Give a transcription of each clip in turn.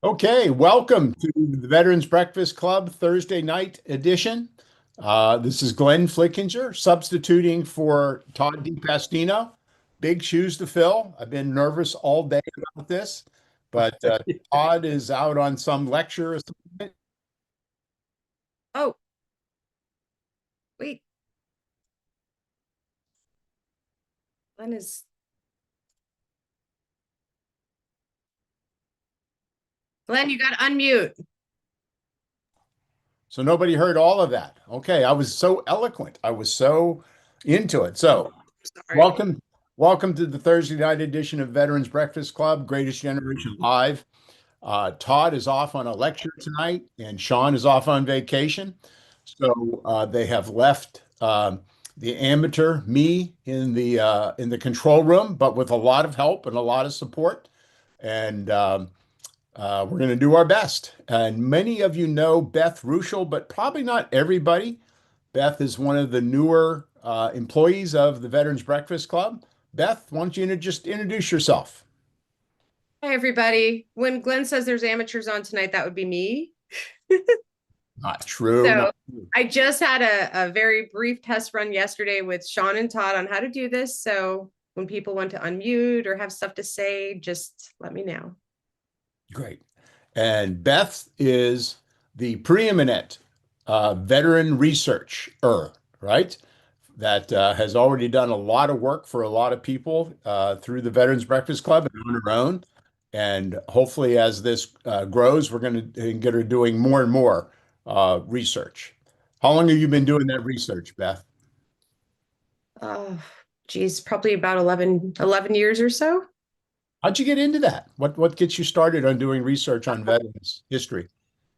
Okay, welcome to the Veterans Breakfast Club Thursday night edition. This is Glenn Flickinger substituting for Todd DiPastino. Big shoes to fill. I've been nervous all day about this, but Todd is out on some lecture assignment. Oh, wait. Glenn is Glenn, you got to unmute. So nobody heard all of that. Okay, I was so eloquent. I was so into it. So Sorry. welcome to the Thursday night edition of Veterans Breakfast Club, Greatest Generation Live. Todd is off on a lecture tonight, and Sean is off on vacation. So they have left the amateur me in the control room, but with a lot of help and a lot of support. And we're going to do our best. And many of you know Beth Ruschel, but probably not everybody. Beth is one of the newer employees of the Veterans Breakfast Club. Beth, why don't you just introduce yourself? Hi, everybody. When Glenn says there's amateurs on tonight, that would be me. Not true. So Not true. I just had a very brief test run yesterday with Sean and Todd on how to do this. So when people want to unmute or have stuff to say, just let me know. Great. And Beth is the preeminent veteran researcher, right? That has already done a lot of work for a lot of people through the Veterans Breakfast Club and on her own. And hopefully, as this grows, we're going to get her doing more and more research. How long have you been doing that research, Beth? Oh, geez, probably about 11 years or so. How'd you get into that? What gets you started on doing research on veterans history?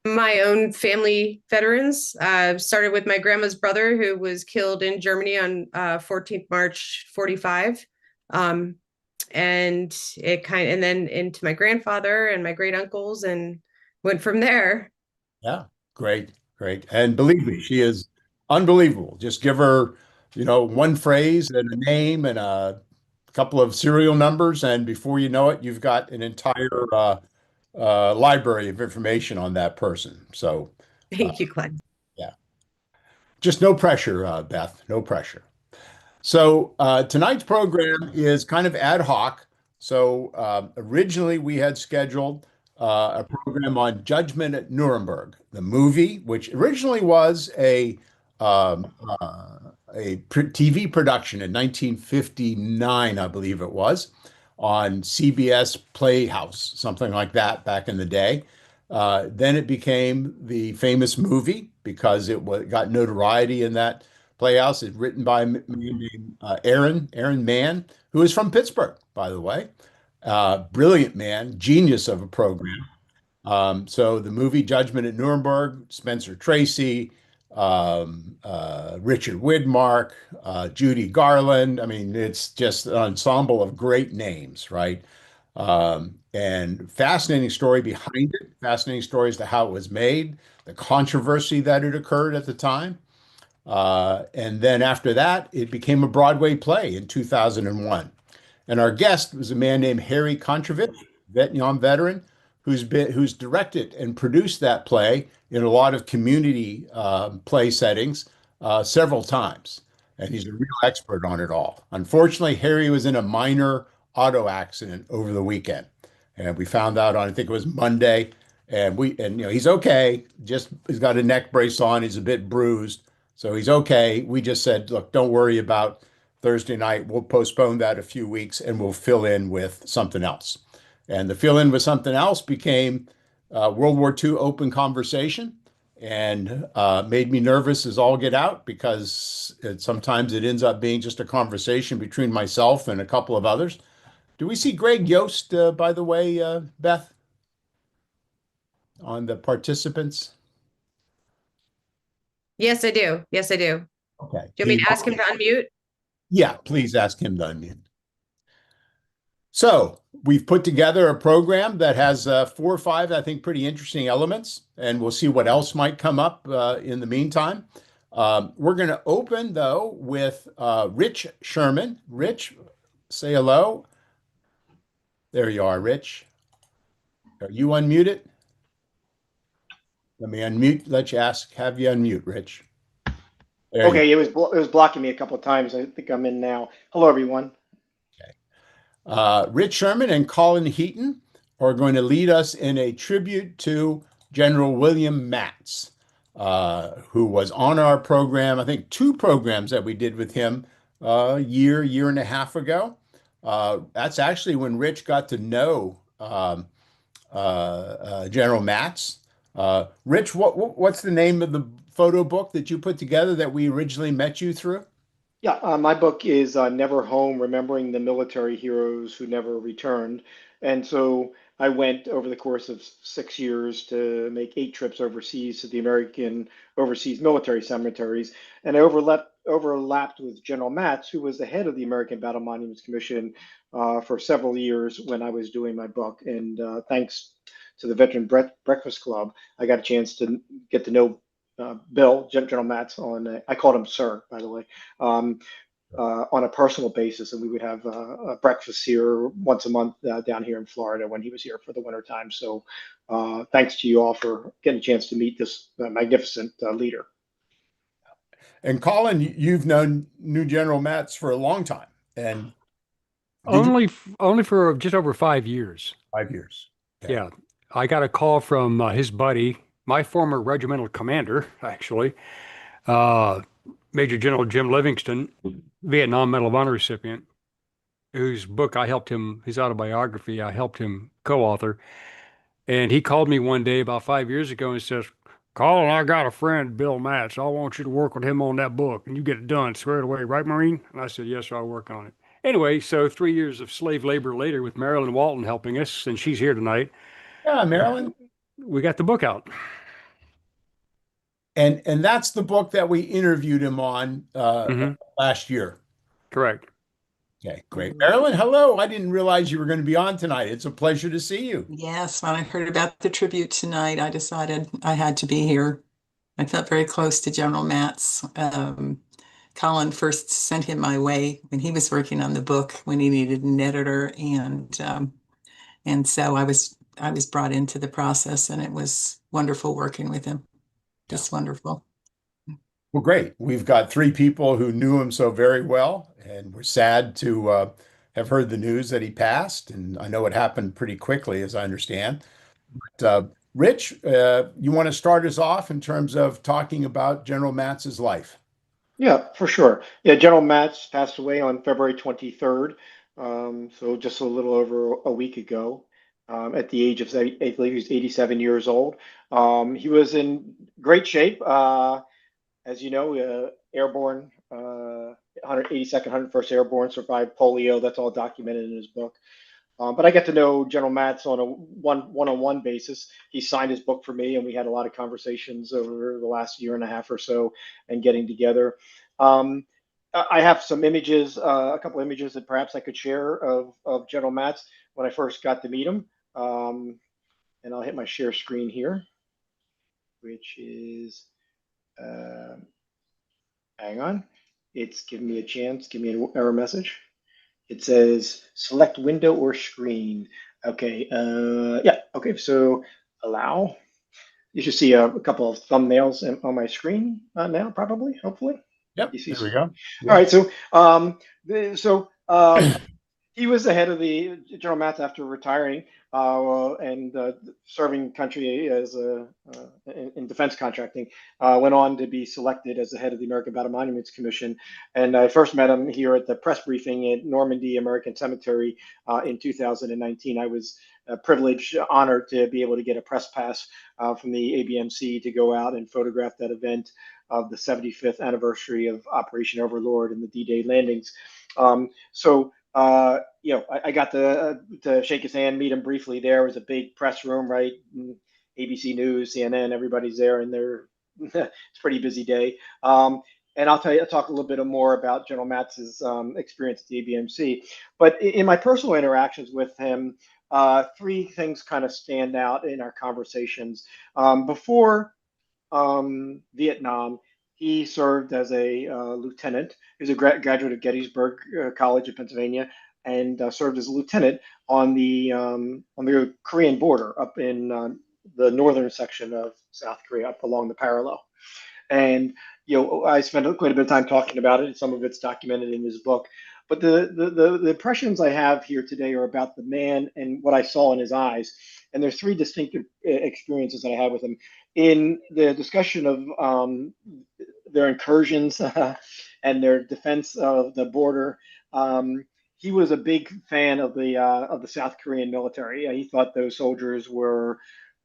My own family veterans. Started with my grandma's brother, who was killed in Germany on 14th March 45. Um, and then into my grandfather and my great uncles and went from there. Yeah, great, great. And believe me, she is unbelievable. Just give her, one phrase and a name and a couple of serial numbers, and before you know it, you've got an entire library of information on that person. So, uh, Thank you, Glenn. yeah, just no pressure, Beth, no pressure. So tonight's program is kind of ad hoc. So originally we had scheduled a program on Judgment at Nuremberg, the movie, which originally was um, uh, TV production in 1959, I believe it was, on CBS Playhouse, something like that back in the day. Then it became the famous movie because got notoriety in that Playhouse is written by a man named Aaron Mann, who is from Pittsburgh, by the way. Brilliant man, genius of a program. So the movie Judgment at Nuremberg, Spencer Tracy, Richard Widmark, Judy Garland. I mean, it's just an ensemble of great names, right? And fascinating story behind it, fascinating story as to how it was made, the controversy that had occurred at the time. And then after that, it became a Broadway play in 2001. And our guest was a man named Harry Kontrovich, Vietnam veteran, who's directed and produced that play in a lot of community play settings several times. And he's a real expert on it all. Unfortunately, Harry was in a minor auto accident over the weekend. And we found out on, I think it was Monday. And he's okay. Just he's got a neck brace on. He's a bit bruised. So he's okay. We just said, look, don't worry about Thursday night. We'll postpone that a few weeks and we'll fill in with something else. And the fill in with something else became World War II open conversation and made me nervous as all get out because sometimes it ends up being just a conversation between myself and a couple of others. Do we see Greg Yost, by the way, Beth, on the participants? Yes, I do. Yes, I do. Okay. Do you want me to ask him to unmute? Yeah, please ask him to unmute. So we've put together a program that has four or five, I think, pretty interesting elements, and we'll see what else might come up in the meantime. We're going to open, though, with Rich Sherman. Rich, say hello. There you are, Rich. Are you unmuted? Let me unmute. Let you ask. Have you unmute, Rich? There you Okay, it was blocking me a couple of times. I think I'm in now. Hello, everyone. go. Rich Sherman and Colin Heaton are going to lead us in a tribute to General William Matz, who was on our program. I think two programs that we did with him a year and a half ago. That's actually when Rich got to know General Matz. Rich, what's the name of the photo book that you put together that we originally met you through? Yeah, my book is Never Home, Remembering the Military Heroes Who Never Returned. And so I went over the course of 6 years to make 8 trips overseas to the American overseas military cemeteries. And I overlapped with General Matz, who was the head of the American Battle Monuments Commission for several years when I was doing my book. And thanks to the Breakfast Club, I got a chance to get to know Bill, General Matz, I called him Sir, by the way, um, on a personal basis. And we would have a breakfast here once a month down here in Florida when he was here for the winter time. So thanks to you all for getting a chance to meet this magnificent leader. And Colin, you've known New General Matz for a long time. And did you Only for just over 5 years. 5 years? Okay. Yeah, I got a call from his buddy, my former regimental commander, actually, uh, Major General Jim Livingston, Vietnam Medal of Honor recipient, whose book I helped him, his autobiography, I helped him co-author. And he called me one day about 5 years ago and says, Colin, I got a friend, Bill Matz. I want you to work with him on that book and you get it done squared away, right, Marine? And I said, yes, sir, I'll work on it. Anyway, so 3 years of slave labor later with Marilyn Walton helping us, and she's here tonight, Yeah, Marilyn. we got the book out. And that's the book that we interviewed him on Hmm. last year. Correct. Okay, great. Marilyn, hello. I didn't realize you were going to be on tonight. It's a pleasure to see you. Yes, when I heard about the tribute tonight, I decided I had to be here. I felt very close to General Matz. Colin first sent him my way when he was working on the book when he needed an editor, and so I was brought into the process, and it was wonderful working with him. Just wonderful. Well, great. We've got three people who knew him so very well, and we're sad to have heard the news that he passed. And I know it happened pretty quickly, as I understand. But Rich, you want to start us off in terms of talking about General Matz's life? Yeah, for sure. Yeah, General Matz passed away on February 23rd, so just a little over a week ago, at the age of, I believe he was 87 years old. He was in great shape. As you know, airborne, 182nd, 101st Airborne, survived polio. That's all documented in his book. But I get to know General Matz on a one-on-one basis. He signed his book for me, and we had a lot of conversations over the last year and a half or so, and getting together. Um, I have some images, a couple images that perhaps I could share of General Matz when I first got to meet him. And I'll hit my share screen here, which is, hang on, it's giving me a chance, give me an error message. It says select window or screen. Okay, yeah, okay, so allow. You should see a couple of thumbnails on my screen now, probably, hopefully. Yep, You see, there we go. all right, so he was the head of the General Matz after retiring and serving country as in defense contracting. Went on to be selected as the head of the American Battle Monuments Commission. And I first met him here at the press briefing at Normandy American Cemetery in 2019. I was privileged, honored to be able to get a press pass from the ABMC to go out and photograph that event of the 75th anniversary of Operation Overlord and the D-Day landings. I got to shake his hand, meet him briefly there. It was a big press room, right? ABC News, CNN, everybody's there, and it's a pretty busy day. And I'll talk a little bit more about General Matz's experience at the ABMC. But in my personal interactions with him, three things kind of stand out in our conversations. Before Vietnam, he served as a lieutenant. He was a graduate of Gettysburg College in Pennsylvania, and served as a lieutenant on the Korean border up in the northern section of South Korea, up along the parallel. And I spent quite a bit of time talking about it, and some of it's documented in his book. But the impressions I have here today are about the man and what I saw in his eyes. And there's three distinctive experiences that I had with him in the discussion of their incursions and their defense of the border. He was a big fan of the South Korean military. He thought those soldiers were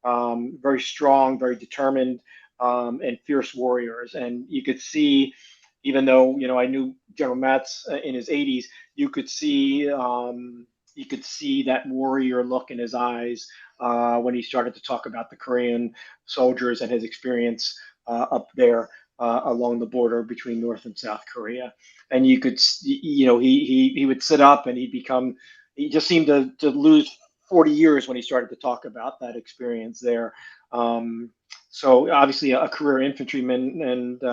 very strong, very determined, and fierce warriors. And you could see, even though I knew General Matz in his 80s, you could see that warrior look in his eyes when he started to talk about the Korean soldiers and his experience up there along the border between North and South Korea. And you could, he would sit up and he just seemed to lose 40 years when he started to talk about that experience there. So obviously a career infantryman and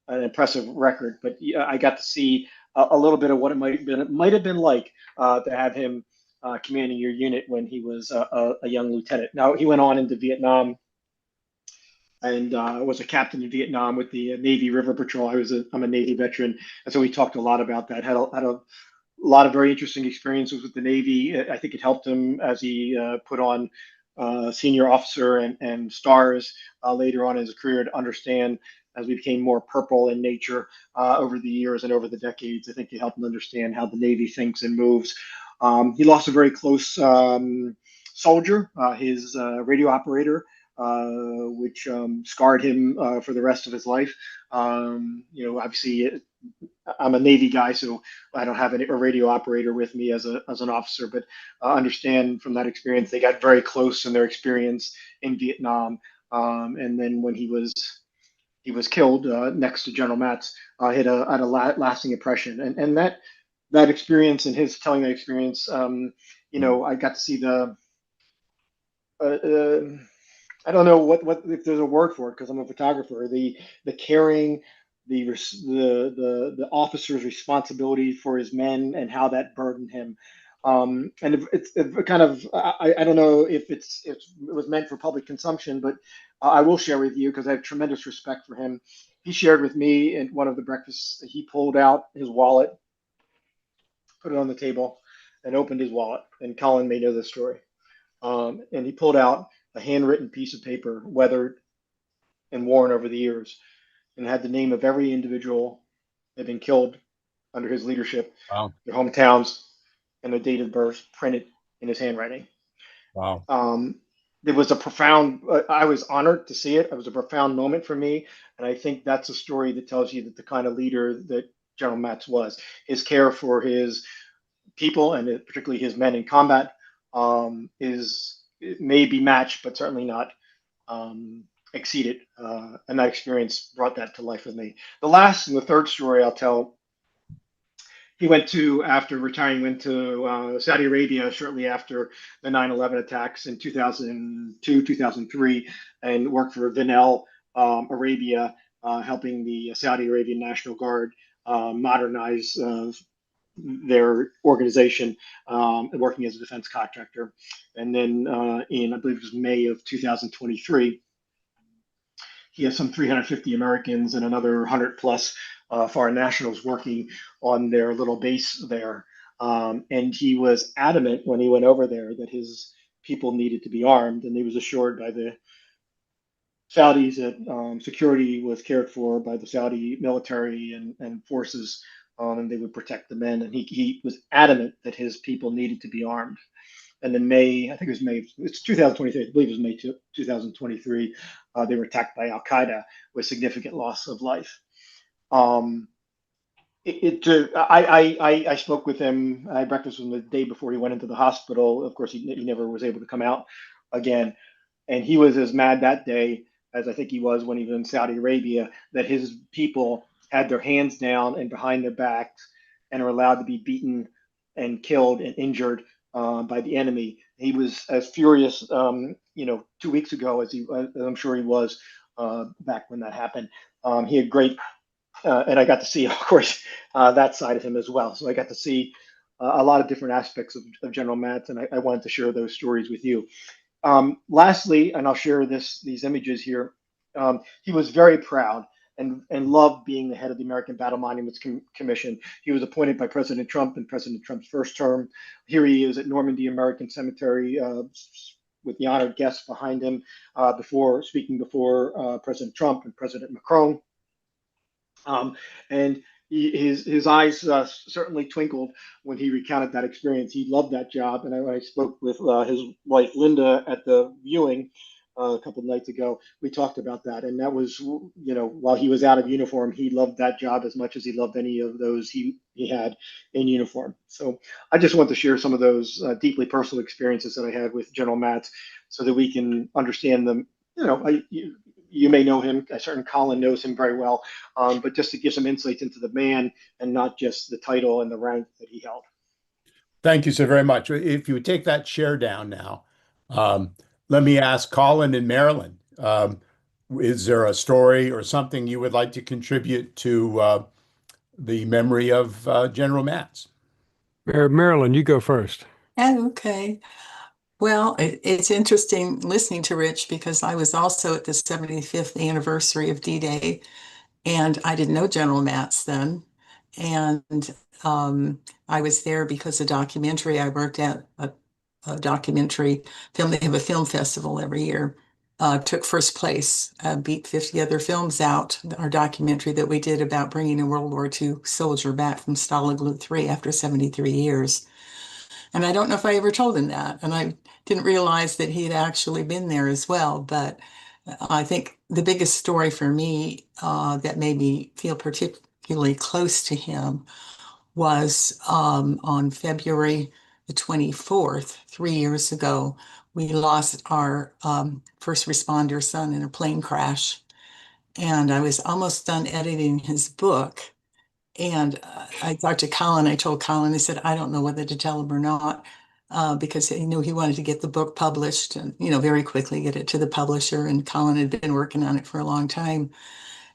an impressive record, but I got to see a little bit of what it might have been like to have him commanding your unit when he was a young lieutenant. Now he went on into Vietnam and was a captain in Vietnam with the Navy River Patrol. I'm a Navy veteran, and so we talked a lot about that. Had a lot of very interesting experiences with the Navy. I think it helped him as he put on senior officer and stars later on in his career to understand, as we became more purple in nature over the years and over the decades. I think it helped him understand how the Navy thinks and moves. He lost a very close soldier, his radio operator, which scarred him for the rest of his life. Obviously, I'm a Navy guy, so I don't have a radio operator with me as an officer, but understand from that experience, they got very close in their experience in Vietnam. And then when he was killed next to General Matz, had a lasting impression. And that experience and his telling that experience, I got to see I don't know what if there's a word for it because I'm a photographer. The caring, the officer's responsibility for his men and how that burdened him. And it's kind of I don't know if it was meant for public consumption, but I will share with you because I have tremendous respect for him. He shared with me in one of the breakfasts. He pulled out his wallet, put it on the table, and opened his wallet. And Colin may know this story. And he pulled out a handwritten piece of paper, weathered and worn over the years, and had the name of every individual that had been killed under his leadership, Wow. their hometowns, and their date of birth printed in his handwriting. Wow. It was a profound, I was honored to see it. It was a profound moment for me. And I think that's a story that tells you that the kind of leader that General Matz was, his care for his people and particularly his men in combat it may be matched, but certainly not exceeded. And that experience brought that to life with me. The last and the third story I'll tell, he after retiring, went to Saudi Arabia shortly after the 9/11 attacks in 2002, 2003, and worked for Vinel Arabia, helping the Saudi Arabian National Guard modernize their organization, working as a defense contractor. And then in, I believe it was May of 2023, he has some 350 Americans and another 100 plus foreign nationals working on their little base there. And he was adamant when he went over there that his people needed to be armed. And he was assured by the Saudis that security was cared for by the Saudi military and forces, and they would protect the men. And he was adamant that his people needed to be armed. And in May, I think it was May, it's 2023, I believe it was May 2023, they were attacked by Al Qaeda with significant loss of life. I spoke with him. I had breakfast with him the day before he went into the hospital. Of course, he never was able to come out again. And he was as mad that day as I think he was when he was in Saudi Arabia, that his people had their hands down and behind their backs and are allowed to be beaten and killed and injured by the enemy. He was as furious, 2 weeks ago as I'm sure he was back when that happened. He had great, and I got to see, of course, that side of him as well. So I got to see a lot of different aspects of General Matz, and I wanted to share those stories with you. Lastly, and I'll share these images here, he was very proud and loved being the head of the American Battle Monuments Commission. He was appointed by President Trump in President Trump's first term. Here he is at Normandy American Cemetery with the honored guests behind him speaking before President Trump and President Macron. And his eyes certainly twinkled when he recounted that experience. He loved that job. And I spoke with his wife, Linda, at the viewing a couple of nights ago. We talked about that. And that was, while he was out of uniform, he loved that job as much as he loved any of those he had in uniform. So I just want to share some of those deeply personal experiences that I had with General Matz so that we can understand them. You may know him. I certainly Colin knows him very well, but just to give some insights into the man and not just the title and the rank that he held. Thank you so very much. If you would take that share down now, let me ask Colin and Marilyn, is there a story or something you would like to contribute to the memory of General Matz? Marilyn, you go first. Oh, okay. Well, it's interesting listening to Rich because I was also at the 75th anniversary of D-Day, and I didn't know General Matz then. And I was there because a documentary I worked at, a documentary film, they have a film festival every year, took first place, beat 50 other films out, our documentary that we did about bringing a World War II soldier back from Stalingrad 3 after 73 years. And I don't know if I ever told him that. And I didn't realize that he had actually been there as well. But I think the biggest story for me that made me feel particularly close to him was on February the 24th, 3 years ago, we lost our first responder son in a plane crash. And I was almost done editing his book. And I talked to Colin. I told Colin, I said, I don't know whether to tell him or not, because he knew he wanted to get the book published and, very quickly get it to the publisher. And Colin had been working on it for a long time.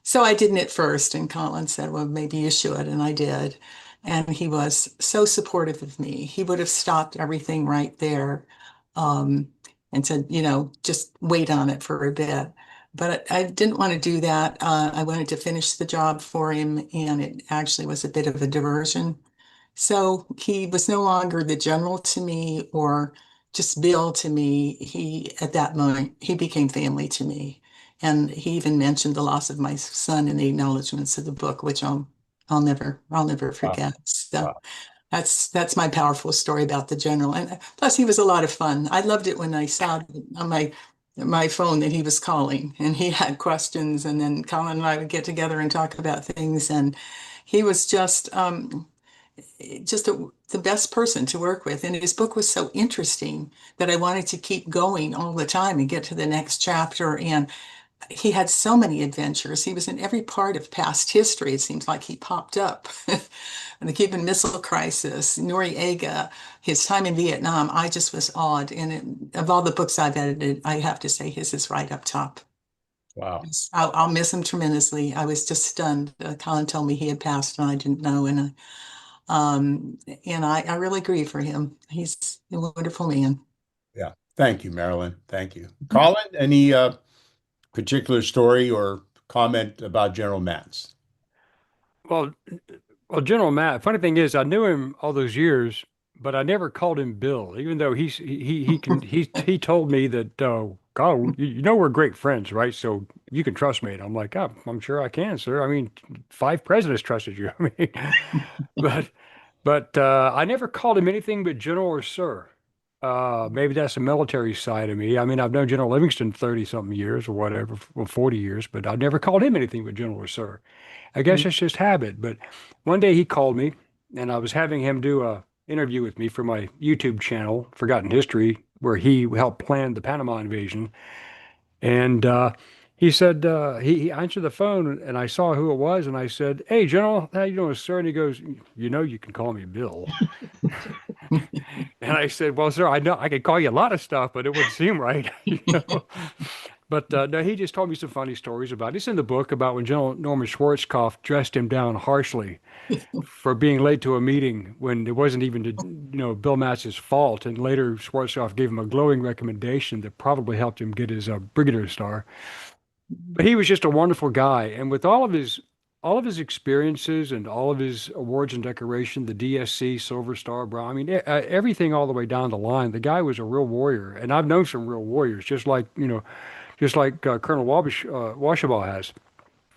So I didn't at first. And Colin said, well, maybe you should. And I did. And he was so supportive of me. He would have stopped everything right there and said, just wait on it for a bit. But I didn't want to do that. I wanted to finish the job for him, and it actually was a bit of a diversion. So he was no longer the general to me or just Bill to me. At that moment, he became family to me. And he even mentioned the loss of my son in the acknowledgments of the book, which I'll never forget. So Wow. that's my powerful story about the general. And plus, he was a lot of fun. I loved it when I saw on my phone that he was calling and he had questions, and then Colin and I would get together and talk about things. And he was just the best person to work with. And his book was so interesting that I wanted to keep going all the time and get to the next chapter. And he had so many adventures. He was in every part of past history. It seems like he popped up. And the Cuban Missile Crisis, Noriega, his time in Vietnam, I just was awed. And of all the books I've edited, I have to say his is right up top. Wow. I'll miss him tremendously. I was just stunned. Colin told me he had passed and I didn't know. And I really grieve for him. He's a wonderful man. Yeah. Thank you, Marilyn. Thank you. Colin, any particular story or comment about General Matz? Well, General Matt, funny thing is, I knew him all those years, but I never called him Bill, even though he told me that, Colin, we're great friends, right? So you can trust me. And I'm like, oh, I'm sure I can, sir. I mean, 5 presidents trusted you. I mean, but I never called him anything but General or Sir. Maybe that's the military side of me. I mean, I've known General Livingston 30 something years or whatever, or 40 years, but I've never called him anything but General or Sir. I guess it's just habit. But one day he called me and I was having him do a interview with me for my YouTube channel, Forgotten History, where he helped plan the Panama invasion. And he said, he answered the phone and I saw who it was. And I said, hey, General, how you doing, sir? And he goes, you can call me Bill. And I said, well, sir, I know I could call you a lot of stuff, but it wouldn't seem right. But no, he just told me some funny stories about it. It's in the book about when General Norman Schwarzkopf dressed him down harshly for being late to a meeting when it wasn't even, Bill Matz's fault. And later, Schwarzkopf gave him a glowing recommendation that probably helped him get his Brigadier star. But he was just a wonderful guy, and with all of his experiences and all of his awards and decoration, the DSC, Silver Star, Brown, I mean, everything all the way down the line, the guy was a real warrior. And I've known some real warriors, just like Colonel Washabaugh has.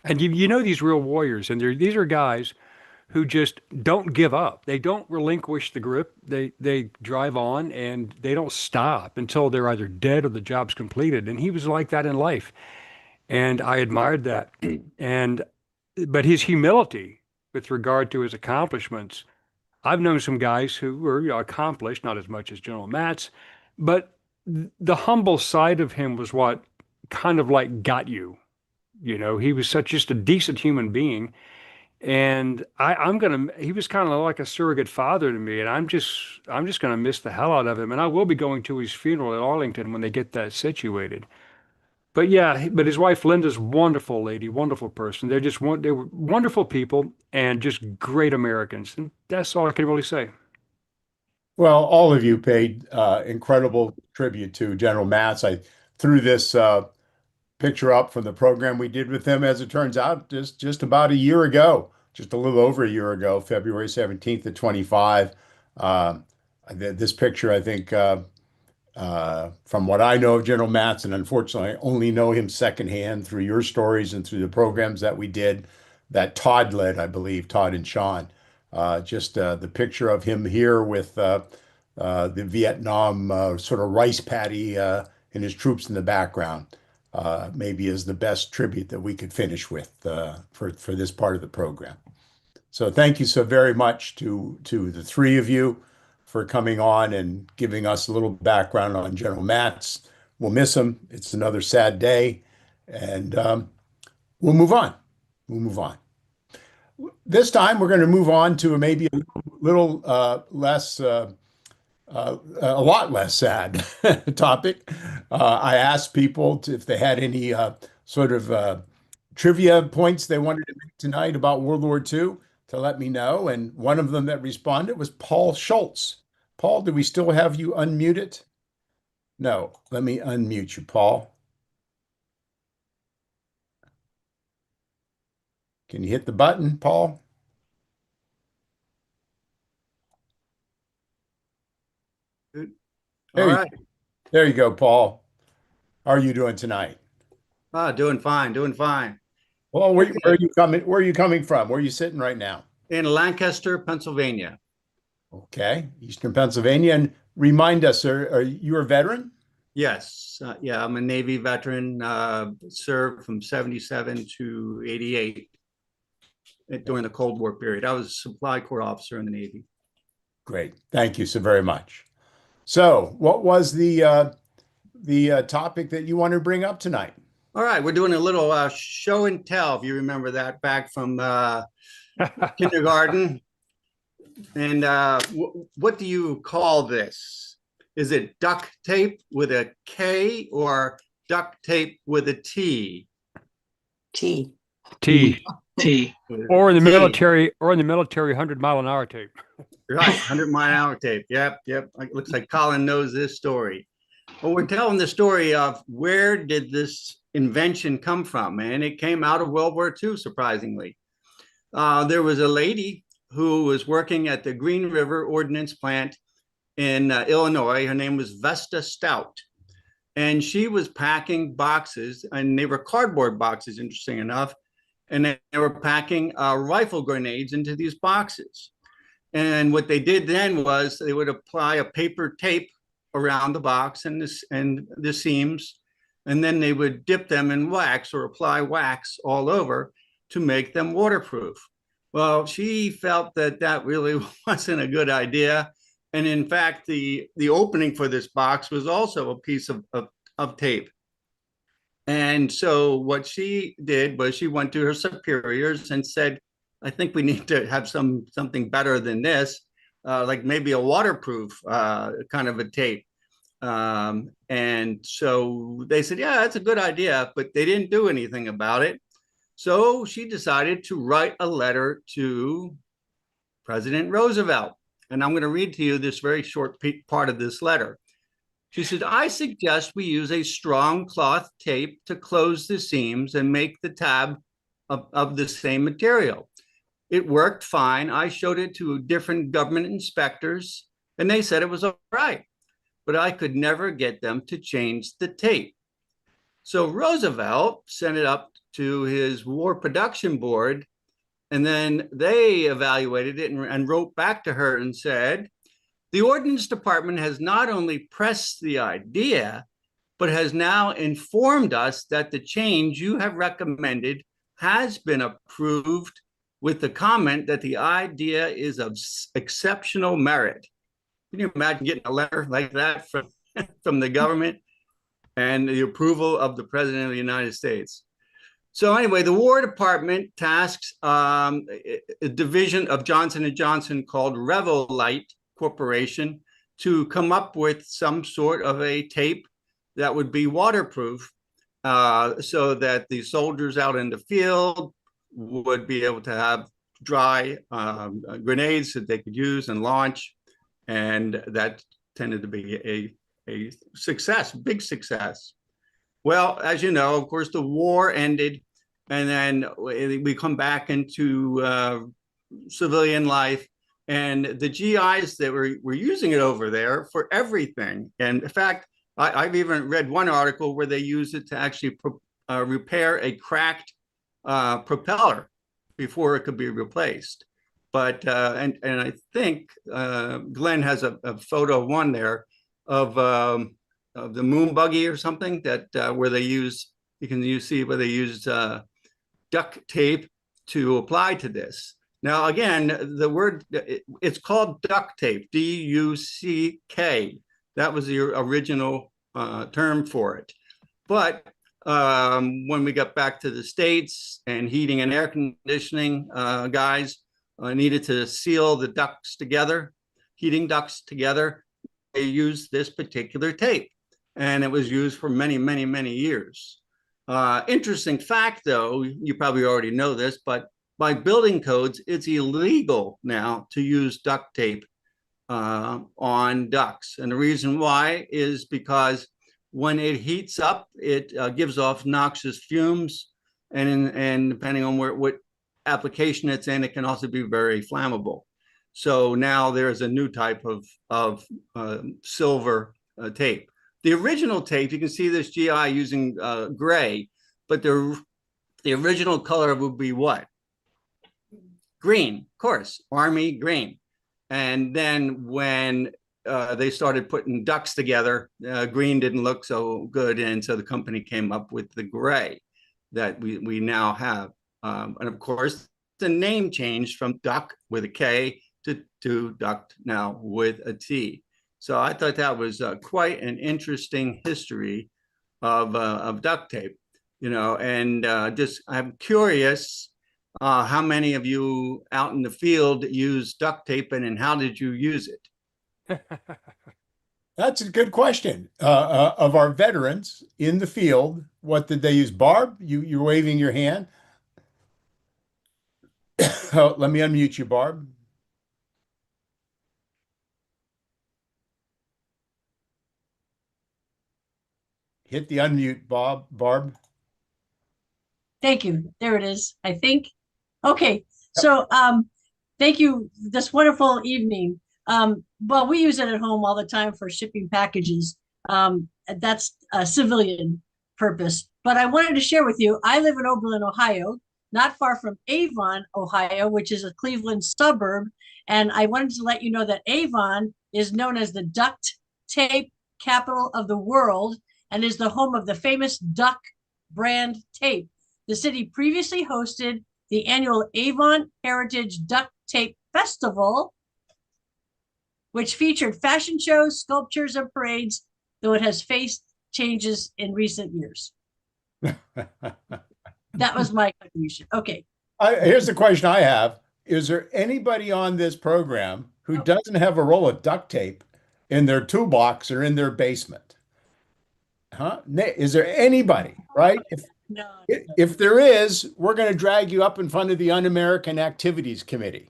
And you know these real warriors, and these are guys who just don't give up. They don't relinquish the grip. They drive on, and they don't stop until they're either dead or the job's completed. And he was like that in life, and I admired that. And but his humility with regard to his accomplishments, I've known some guys who were, accomplished, not as much as General Matz, but the humble side of him was what kind of like got you. He was such just a decent human being. And he was kind of like a surrogate father to me. And I'm just gonna miss the hell out of him. And I will be going to his funeral at Arlington when they get that situated. But yeah, but his wife Linda's wonderful lady, wonderful person. They were wonderful people and just great Americans. And that's all I can really say. Well, all of you paid incredible tribute to General Matz. I threw this picture up from the program we did with him, as it turns out, just about a year ago, just a little over a year ago, February 17th of 25. This picture, I think, from what I know of General Matz, and unfortunately, I only know him secondhand through your stories and through the programs that we did that Todd led, I believe, Todd and Sean. Just the picture of him here with the Vietnam sort of rice paddy and his troops in the background, maybe is the best tribute that we could finish with for this part of the program. So thank you so very much to the three of you for coming on and giving us a little background on General Matz. We'll miss him. It's another sad day, and we'll move on. We'll move on. This time, we're going to move on to maybe a little less, a lot less sad topic. I asked people if they had any sort of trivia points they wanted to make tonight about World War II to let me know. And one of them that responded was Paul Schultz. Paul, do we still have you unmuted? No, let me unmute you, Paul. Can you hit the button, Paul? All right. There you go, Paul. How are you doing tonight? Doing fine, doing fine. Well, where are you coming? Where are you coming from? Where are you sitting right now? In Lancaster, Pennsylvania. Okay, Eastern Pennsylvania. And remind us, are you a veteran? Yes. Yeah, I'm a Navy veteran, served from 77 to 88 during the Cold War period. I was a supply corps officer in the Navy. Great. Thank you so very much. So what was the topic that you want to bring up tonight? All right, we're doing a little show and tell, if you remember that back from kindergarten. And what do you call this? Is it duct tape with a K or duct tape with a T? T. T. T. Or in the military, 100-mile-an-hour tape. Right, 100-mile-an-hour tape. Yep. It looks like Colin knows this story. Well, we're telling the story of where did this invention come from? And it came out of World War II, surprisingly. There was a lady who was working at the Green River Ordnance Plant in Illinois. Her name was Vesta Stout. And she was packing boxes, and they were cardboard boxes, interesting enough. And they were packing rifle grenades into these boxes. And what they did then was they would apply a paper tape around the box and the seams, and then they would dip them in wax or apply wax all over to make them waterproof. Well, she felt that that really wasn't a good idea. And in fact, the opening for this box was also a piece of tape. And so what she did was she went to her superiors and said, I think we need to have something better than this, like maybe a waterproof kind of a tape. And so they said, yeah, that's a good idea, but they didn't do anything about it. So she decided to write a letter to President Roosevelt. And I'm going to read to you this very short part of this letter. She said, I suggest we use a strong cloth tape to close the seams and make the tab of the same material. It worked fine. I showed it to different government inspectors, and they said it was all right. But I could never get them to change the tape. So Roosevelt sent it up to his War Production Board, and then they evaluated it and wrote back to her and said, the Ordnance Department has not only pressed the idea, but has now informed us that the change you have recommended has been approved with the comment that the idea is of exceptional merit. Can you imagine getting a letter like that from the government and the approval of the President of the United States? So anyway, the War Department tasks a division of Johnson & Johnson called Revolite Corporation to come up with some sort of a tape that would be waterproof, so that the soldiers out in the field would be able to have dry grenades that they could use and launch. And that tended to be a success, big success. Well, as you know, of course, the war ended, and then we come back into civilian life, and the GIs that were using it over there for everything. And in fact, I've even read one article where they use it to actually repair a cracked propeller before it could be replaced. But and I think Glenn has a photo of one there of the moon buggy or something that where they use, you see where they use duct tape to apply to this. Now again, the word, it's called duct tape, D-U-C-K. That was the original term for it. But when we got back to the States, and heating and air conditioning guys needed to seal the ducts together, heating ducts together, they used this particular tape. And it was used for many, many, many years. Interesting fact, though, you probably already know this, but by building codes, it's illegal now to use duct tape on ducts. And the reason why is because when it heats up, it gives off noxious fumes. And depending on what application it's in, it can also be very flammable. So now there's a new type of silver tape. The original tape, you can see this GI using gray, but the original color would be what? Green, of course, Army green. And then when they started putting ducts together, green didn't look so good. And so the company came up with the gray that we now have. And of course, the name changed from duct with a K to duct now with a T. So I thought that was quite an interesting history of duct tape, you know, and just I'm curious how many of you out in the field use duct tape, and how did you use it? That's a good question. Of our veterans in the field, what did they use? Barb, you're waving your hand. Oh, let me unmute you, Barb. Hit the unmute, Barb. Thank you. There it is, I think. Okay. So thank you. This wonderful evening. Well, we use it at home all the time for shipping packages. That's a civilian purpose. But I wanted to share with you, I live in Oberlin, Ohio, not far from Avon, Ohio, which is a Cleveland suburb. And I wanted to let you know that Avon is known as the duct tape capital of the world and is the home of the famous Duck brand tape. The city previously hosted the annual Avon Heritage Duct Tape Festival, which featured fashion shows, sculptures, and parades, though it has faced changes in recent years. That was my contribution. Okay. Here's the question I have. Is there anybody on this program who doesn't have a roll of duct tape in their toolbox or in their basement? Huh? Is there anybody, right? No. If there is, we're going to drag you up in front of the Un-American Activities Committee.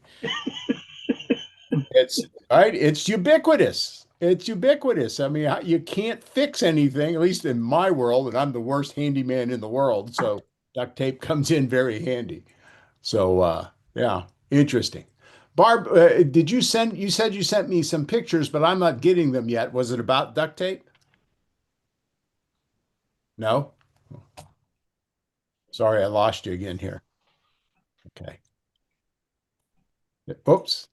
It's right. It's ubiquitous. It's ubiquitous. I mean, you can't fix anything, at least in my world, and I'm the worst handyman in the world. So duct tape comes in very handy. So, yeah, interesting. Barb, you said you sent me some pictures, but I'm not getting them yet. Was it about duct tape? No? Sorry, I lost you again here. Okay. Oops.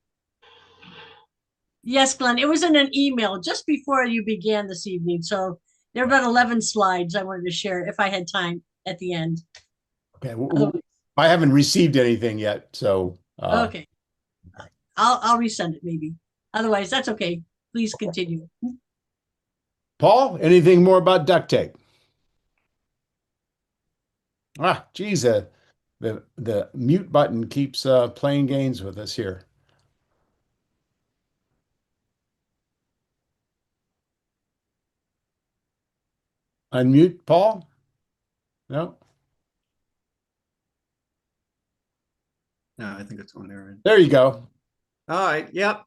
Yes, Glenn, it was in an email just before you began this evening. So there are about 11 slides I wanted to share if I had time at the end. Okay. I haven't received anything yet, so Okay. I'll resend it maybe. Otherwise, that's okay. Please continue. Paul, anything more about duct tape? Geez, the mute button keeps playing games with us here. Unmute, Paul? No? No, I think it's on there. There you go. All right. Yep.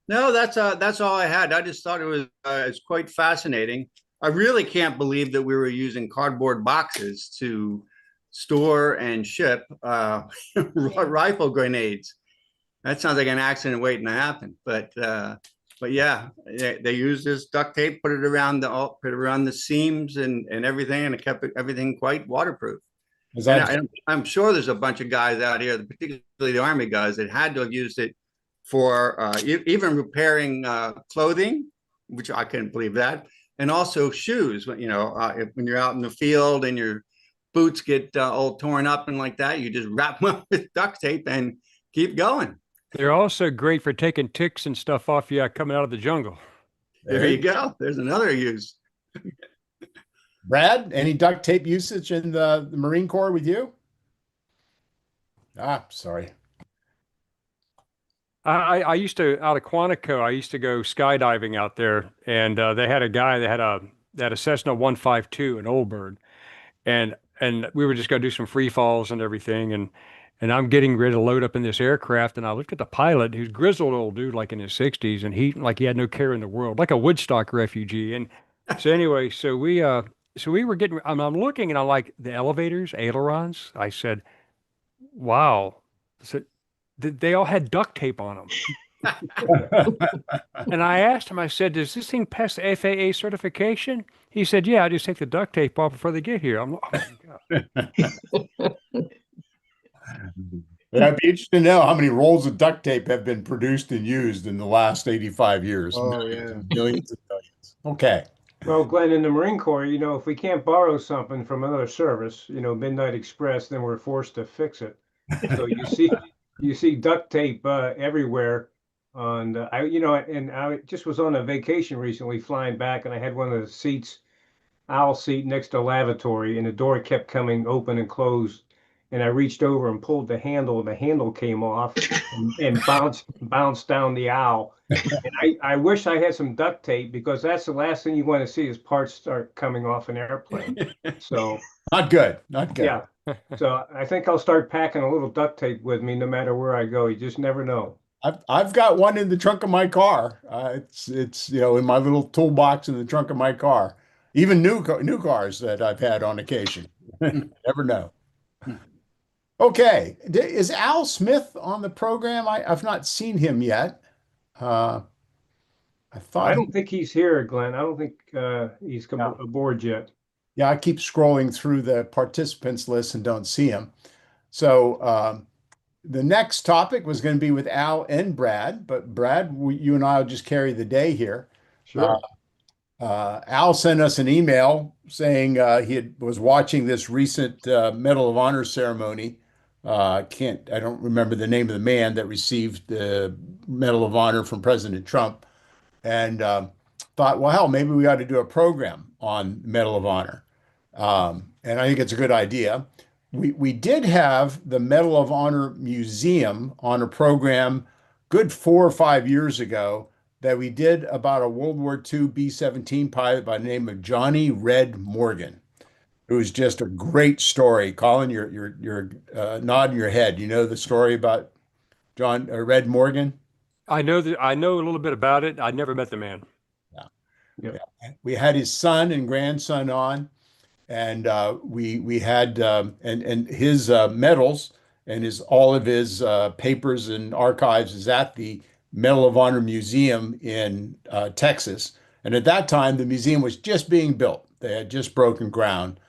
No, that's all I had. I just thought it was it's quite fascinating. I really can't believe that we were using cardboard boxes to store and ship rifle grenades. That sounds like an accident waiting to happen. But yeah, they used this duct tape, put it around the seams and everything, and it kept everything quite waterproof. I'm sure there's a bunch of guys out here, particularly the Army guys, that had to have used it for even repairing clothing, which I couldn't believe that, and also shoes. When you're out in the field and your boots get all torn up and like that, you just wrap them up with duct tape and keep going. They're also great for taking ticks and stuff off you coming out of the jungle. There you go. There's another use. Brad, any duct tape usage in the Marine Corps with you? Sorry. I used to, out of Quantico, I used to go skydiving out there, and they had a guy that had a Cessna 152, an old bird, and we were just going to do some free falls and everything, and I'm getting ready to load up in this aircraft, and I looked at the pilot, who's grizzled old dude, like in his 60s, and he had no care in the world, like a Woodstock refugee. And so anyway, so we were getting, I'm looking, and I'm like, the elevators, ailerons. I said, wow. So they all had duct tape on them. And I asked him, I said, does this thing pass the FAA certification? He said, yeah, I just take the duct tape off before they get here. I'm like, oh my God. I'd be interested to know how many rolls of duct tape have been produced and used in the last 85 years. Oh, millions, yeah. millions and millions. Okay. Well, Glenn, in the Marine Corps, if we can't borrow something from another service, Midnight Express, then we're forced to fix it. So you see duct tape everywhere. And I just was on a vacation recently, flying back, and I had one of the seats, aisle seat next to a lavatory, and the door kept coming open and closed. And I reached over and pulled the handle, and the handle came off and bounced down the aisle. And I wish I had some duct tape, because that's the last thing you want to see is parts start coming off an airplane. So Not good. Not good. yeah. So I think I'll start packing a little duct tape with me no matter where I go. You just never know. I've got one in the trunk of my car. It's in my little toolbox in the trunk of my car. Even new cars that I've had on occasion. Never know. Okay, is Al Smith on the program? I've not seen him yet. I thought. I don't think he's here, Glenn. I don't think he's come aboard yet. Yeah, I keep scrolling through the participants list and don't see him. So the next topic was going to be with Al and Brad, but Brad, you and I will just carry the day here. Sure. Al sent us an email saying he was watching this recent Medal of Honor ceremony. I don't remember the name of the man that received the Medal of Honor from President Trump, and thought, well, hell, maybe we ought to do a program on Medal of Honor. And I think it's a good idea. We did have the Medal of Honor Museum on a program good 4 or 5 years ago, that we did about a World War II B-17 pilot by the name of Johnny Red Morgan. It was just a great story. Colin, you're nodding your head. You know the story about John Red Morgan? I know that I know a little bit about it. I never met the man. Yeah. Yep. Yeah. We had his son and grandson on, and we had and his medals and his all of his papers and archives is at the Medal of Honor Museum in Texas. And at that time, the museum was just being built. They had just broken ground,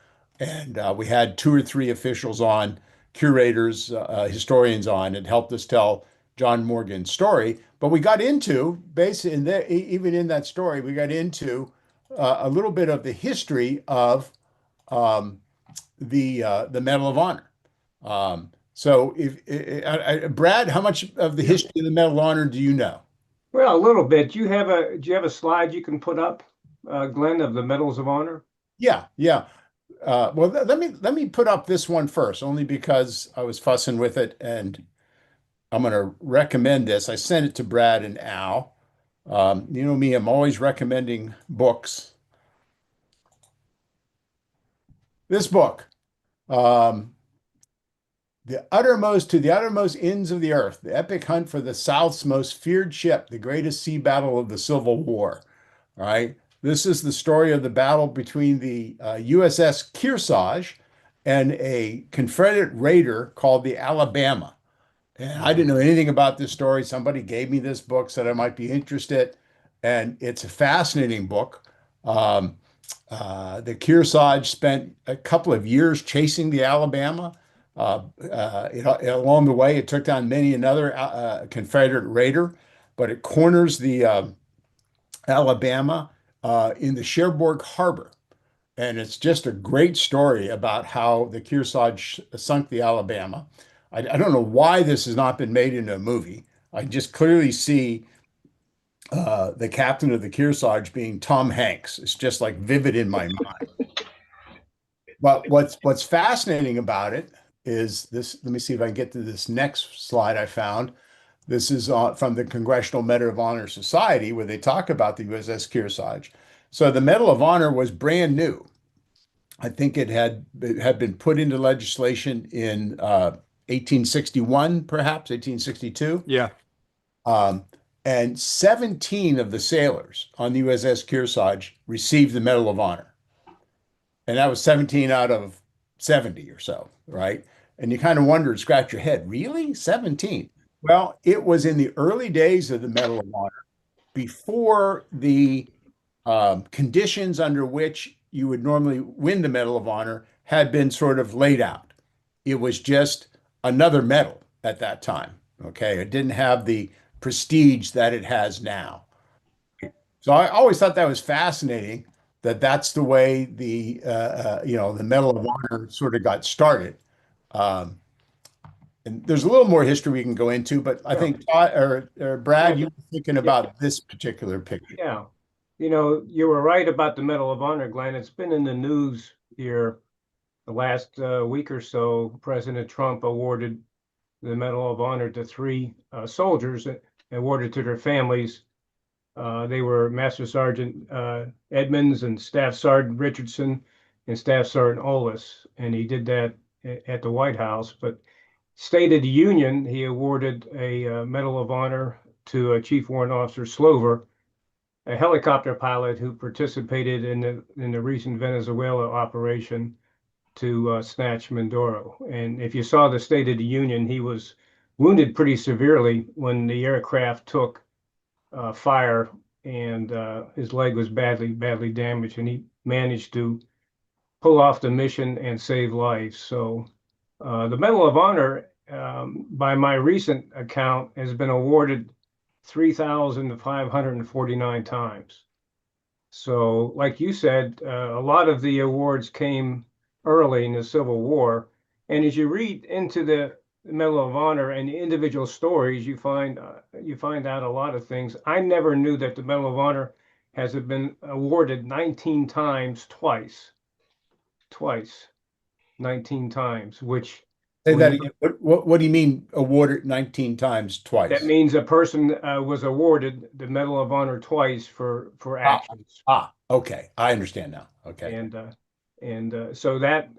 and we had two or three officials on, curators, historians on, and helped us tell John Morgan's story. But we got into basically, even in that story, we got into a little bit of the history of um, the Medal of Honor. So, Brad, how much of the history of the Medal of Honor do you know? Well, a little bit. Do you have a slide you can put up, Glenn, of the Medals of Honor? Yeah, yeah. Well, let me put up this one first, only because I was fussing with it, and I'm going to recommend this. I sent it to Brad and Al. You know me, I'm always recommending books. This book, um, the uttermost ends of the earth, the epic hunt for the South's most feared ship, the greatest sea battle of the Civil War. All right. This is the story of the battle between the USS Kearsarge and a Confederate raider called the Alabama. And I didn't know anything about this story. Somebody gave me this book, said I might be interested, and it's a fascinating book. Um, the Kearsarge spent a couple of years chasing the Alabama. Along the way, it took down many another Confederate raider, but it corners the Alabama in the Cherbourg Harbor. And it's just a great story about how the Kearsarge sunk the Alabama. I don't know why this has not been made into a movie. I just clearly see the captain of the Kearsarge being Tom Hanks. It's just like vivid in my mind. But what's fascinating about it is this. Let me see if I can get to this next slide I found. This is from the Congressional Medal of Honor Society, where they talk about the USS Kearsarge. So the Medal of Honor was brand new. I think it had been put into legislation in 1861, perhaps 1862. Yeah. And 17 of the sailors on the USS Kearsarge received the Medal of Honor. And that was 17 out of 70 or so, right? And you kind of wonder and scratch your head, really? 17? Well, it was in the early days of the Medal of Honor, before the conditions under which you would normally win the Medal of Honor had been sort of laid out. It was just another medal at that time. Okay. It didn't have the prestige that it has now. So I always thought that was fascinating that that's the way the Medal of Honor sort of got started. Um, and there's a little more history we can go into, but I think Todd, or Brad, you were thinking about this particular picture. Yeah. You were right about the Medal of Honor, Glenn. It's been in the news here the last week or so. President Trump awarded the Medal of Honor to three soldiers, awarded to their families. They were Master Sergeant Edmonds and Staff Sergeant Richardson and Staff Sergeant Olis, and he did that at the White House. But State of the Union, he awarded a Medal of Honor to Chief Warrant Officer Slover, a helicopter pilot who participated in the recent Venezuela operation to snatch Mindoro. And if you saw the State of the Union, he was wounded pretty severely when the aircraft took fire, and his leg was badly damaged, and he managed to pull off the mission and save lives. So the Medal of Honor, by my recent account, has been awarded 3,549 times. So like you said, a lot of the awards came early in the Civil War. And as you read into the Medal of Honor and the individual stories, you find out a lot of things. I never knew that the Medal of Honor has been awarded 19 times, twice, 19 times, which Say When that you- again. What do you mean awarded 19 times twice? That means a person was awarded the Medal of Honor twice for actions. Okay. I understand now. Okay. And so that,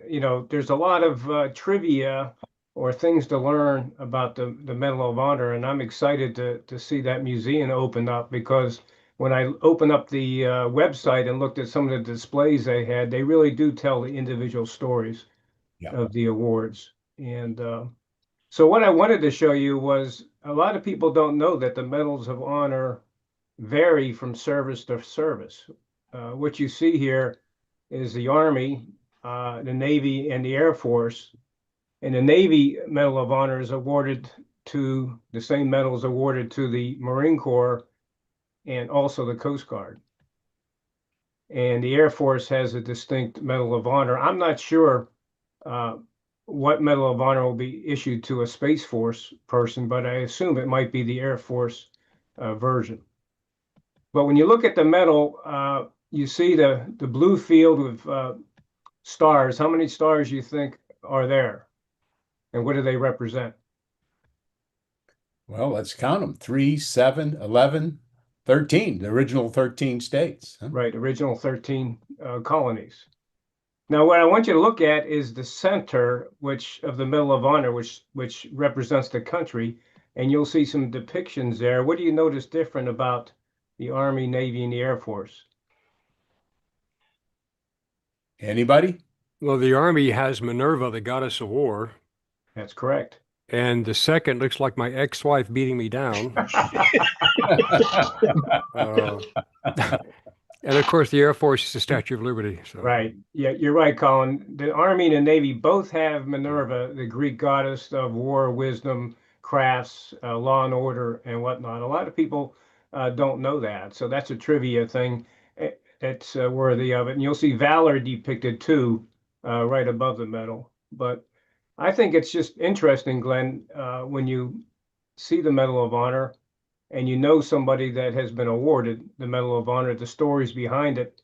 there's a lot of trivia or things to learn about the Medal of Honor, and I'm excited to see that museum open up, because when I opened up the website and looked at some of the displays they had, they really do tell the individual stories Yeah. of the awards. And so what I wanted to show you was, a lot of people don't know that the Medals of Honor vary from service to service. What you see here is the Army, the Navy, and the Air Force. And the Navy Medal of Honor is awarded to the same medals awarded to the Marine Corps and also the Coast Guard. And the Air Force has a distinct Medal of Honor. I'm not sure what Medal of Honor will be issued to a Space Force person, but I assume it might be the Air Force version. But when you look at the medal, you see the blue field with stars. How many stars do you think are there? And what do they represent? Well, let's count them. 3, 7, 11, 13, the original 13 states. Huh? Right, original 13 colonies. Now, what I want you to look at is the center, of the Medal of Honor, which represents the country, and you'll see some depictions there. What do you notice different about the Army, Navy, and the Air Force? Anybody? Well, the Army has Minerva, the goddess of war, That's correct. and the second looks like my ex-wife beating me down. And of course, the Air Force is the Statue of Liberty. So. Right. Yeah, you're right, Colin. The Army and the Navy both have Minerva, the Greek goddess of war, wisdom, crafts, law and order, and whatnot. A lot of people don't know that. So that's a trivia thing that's worthy of it. And you'll see valor depicted too, right above the medal. But I think it's just interesting, Glenn, when you see the Medal of Honor and you know somebody that has been awarded the Medal of Honor, the stories behind it.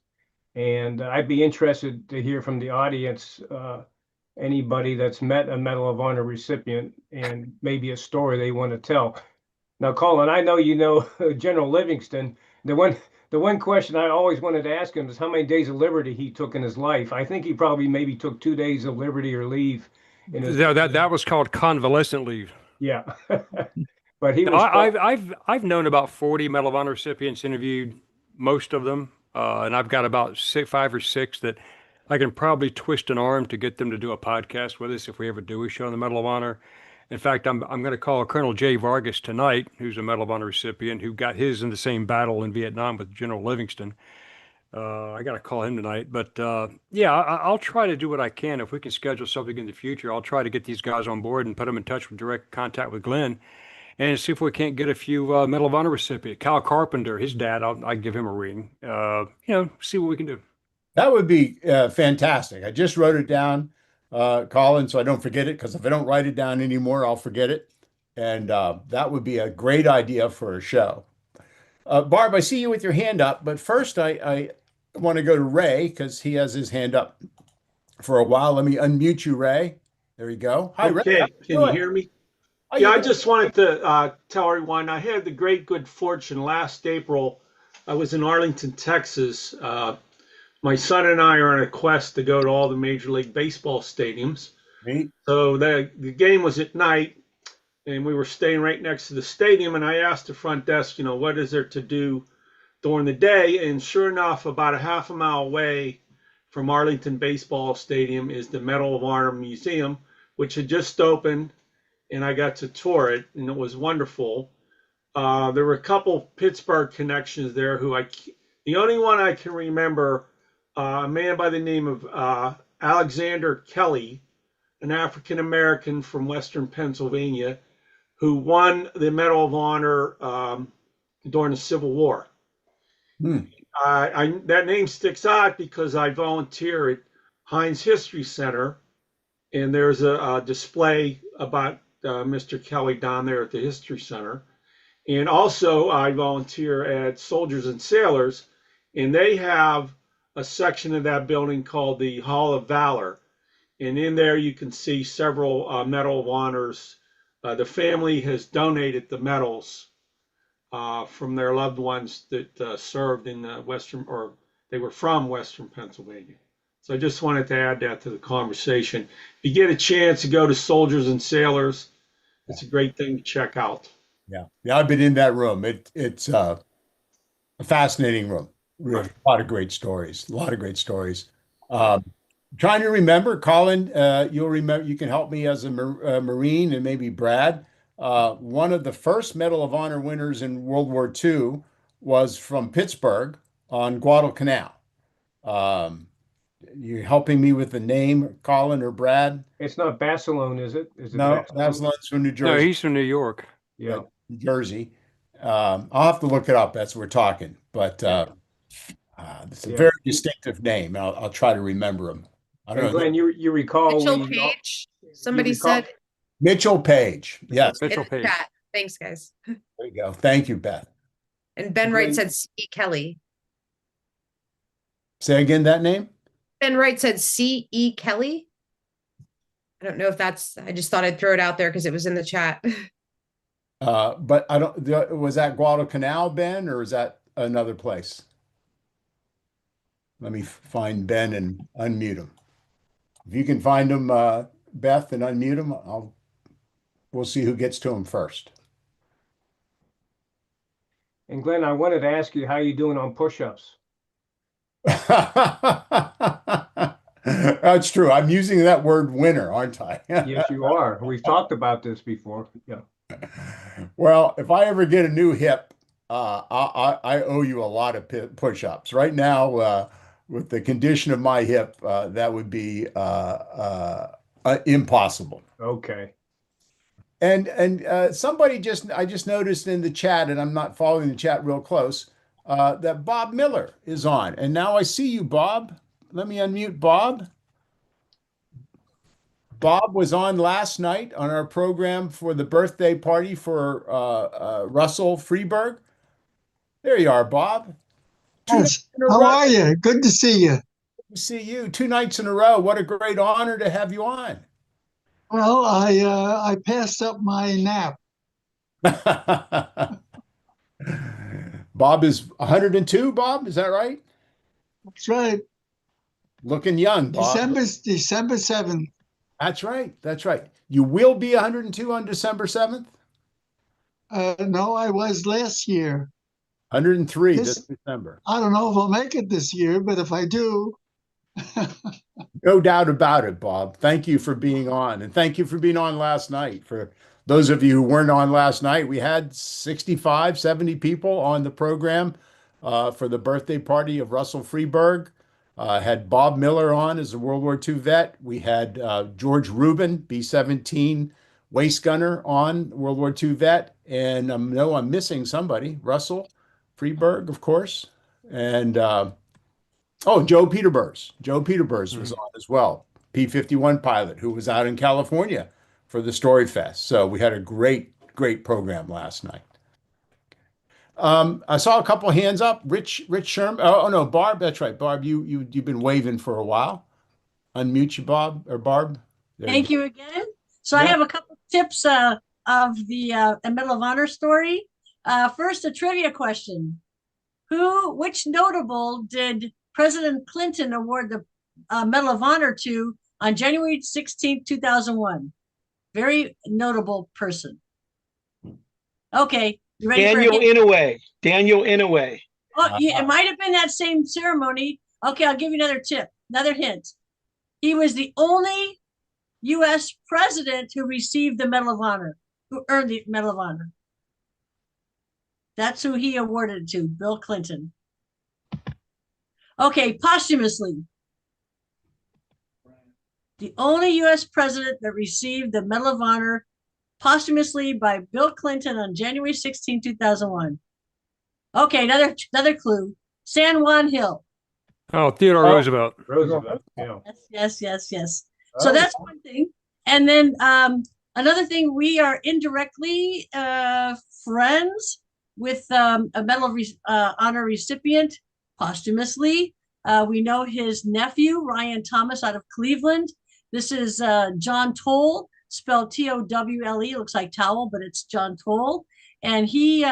And I'd be interested to hear from the audience, anybody that's met a Medal of Honor recipient and maybe a story they want to tell. Now, Colin, I know you know General Livingston. The one question I always wanted to ask him is how many days of liberty he took in his life. I think he probably maybe took 2 days of liberty or leave. That was called convalescent leave. Yeah. But he No, was. I've known about 40 Medal of Honor recipients, interviewed most of them, and I've got about 5 or 6 that I can probably twist an arm to get them to do a podcast with us if we ever do a show on the Medal of Honor. In fact, I'm going to call Colonel Jay Vargas tonight, who's a Medal of Honor recipient, who got his in the same battle in Vietnam with General Livingston. I got to call him tonight, but yeah, I'll try to do what I can. If we can schedule something in the future, I'll try to get these guys on board and put them in touch with direct contact with Glenn, and see if we can't get a few Medal of Honor recipient. Cal Carpenter, his dad, I'll give him a ring. See what we can do. That would be fantastic. I just wrote it down, Colin, so I don't forget it, because if I don't write it down anymore, I'll forget it. And that would be a great idea for a show. Barb, I see you with your hand up, but first I want to go to Ray because he has his hand up for a while. Let me unmute you, Ray. There you go. Hi, Ray. Okay, can you hear me? How Yeah, you I doing? just wanted to tell everyone I had the great good fortune last April. I was in Arlington, Texas. My son and I are on a quest to go to all the Major League Baseball stadiums. Neat. So the game was at night, and we were staying right next to the stadium. And I asked the front desk, what is there to do during the day? And sure enough, about a half a mile away from Arlington Baseball Stadium is the Medal of Honor Museum, which had just opened, and I got to tour it, and it was wonderful. There were a couple Pittsburgh connections there the only one I can remember, a man by the name of Alexander Kelly, an African-American from Western Pennsylvania, who won the Medal of Honor during the Civil War. That name sticks out because I volunteer at Heinz History Center, and there's a display about Mr. Kelly down there at the History Center. And also I volunteer at Soldiers and Sailors, and they have a section of that building called the Hall of Valor. And in there, you can see several Medal of Honors. The family has donated the medals from their loved ones that served in Western, or they were from Western Pennsylvania. So I just wanted to add that to the conversation. If you get a chance to go to Soldiers and Sailors, it's a great thing to check out. Yeah. Yeah, I've been in that room. It's a fascinating room. Really, a lot of great stories. A lot of great stories. Trying to remember, Colin, you'll remember, you can help me as a Marine, and maybe Brad. One of the first Medal of Honor winners in World War II was from Pittsburgh on Guadalcanal. You helping me with the name, Colin or Brad? It's not Barcelona, is it? Is it No, Barcelona? that's from New No, Jersey. he's from New York. Yeah. New Jersey. I'll have to look it up as we're talking, but it's a Yeah. very distinctive name. I'll try to remember him. I And don't know. Glenn, you recall Mitchell we Page. Somebody recall- said Mitchell Page. Yes, in Mitchell the Page. chat. Thanks, guys. there you go. Thank you, Beth. And Ben Wright Glenn- said C. Kelly. Say again that name? Ben Wright said C.E. Kelly. I don't know if that's, I just thought I'd throw it out there because it was in the chat. But I don't, was that Guadalcanal, Ben, or is that another place? Let me find Ben and unmute him. If you can find him, Beth, and unmute him, we'll see who gets to him first. And Glenn, I wanted to ask you how you doing on push-ups. That's true. I'm using that word winner, aren't I? Yes, you are. We've talked about this before. Yeah. Well, if I ever get a new hip, I owe you a lot of push-ups. Right now, with the condition of my hip, that would be impossible. Okay. And somebody I just noticed in the chat, and I'm not following the chat real close, that Bob Miller is on. And now I see you, Bob. Let me unmute Bob. Bob was on last night on our program for the birthday party for Russell Freeburg. There you are, Bob. Yes. How are you? Good to see you. Good to see you. 2 nights in a row. What a great honor to have you on. Well, I passed up my nap. Bob is 102, Bob. Is that right? That's right. Looking young, Bob. December 7th. That's right. That's right. You will be 102 on December 7th? No, I was last year. 103 this December. I don't know if I'll make it this year, but if I do. No doubt about it, Bob. Thank you for being on. And thank you for being on last night. For those of you who weren't on last night, we had 65, 70 people on the program for the birthday party of Russell Freeburg. Had Bob Miller on as a World War II vet. We had George Rubin, B-17 waist gunner, on, World War II vet. And no, I'm missing somebody. Russell Freeburg, of course. And Joe Peterburs. Joe Peterburs was on as well. P-51 pilot who was out in California for the Story Fest. So we had a great, great program last night. I saw a couple of hands up. Rich Sherman. Oh no, Barb. That's right, Barb. You've been waving for a while. Unmute you, Bob or Barb. Thank you again. So I have a couple tips of the Medal of Honor story. First, a trivia question: which notable did President Clinton award the Medal of Honor to on January 16, 2001? Very notable person. Okay. You ready Daniel for Inouye. Daniel Inouye. Oh, yeah, it might have been that same ceremony. Okay, I'll give you another tip, another hint. He was the only U.S. president who received the Medal of Honor, who earned the Medal of Honor. That's who he awarded it to, Bill Clinton. Okay, posthumously. The only U.S. president that received the Medal of Honor posthumously by Bill Clinton on January 16, 2001. Okay, another clue. San Juan Hill. Oh, Theodore Roosevelt. Roosevelt. Yeah. Yes. So that's one thing. And then another thing, we are indirectly friends with a Medal of Honor recipient posthumously. We know his nephew, Ryan Thomas, out of Cleveland. This is John Toll, spelled Towle. Looks like towel, but it's John Toll. And he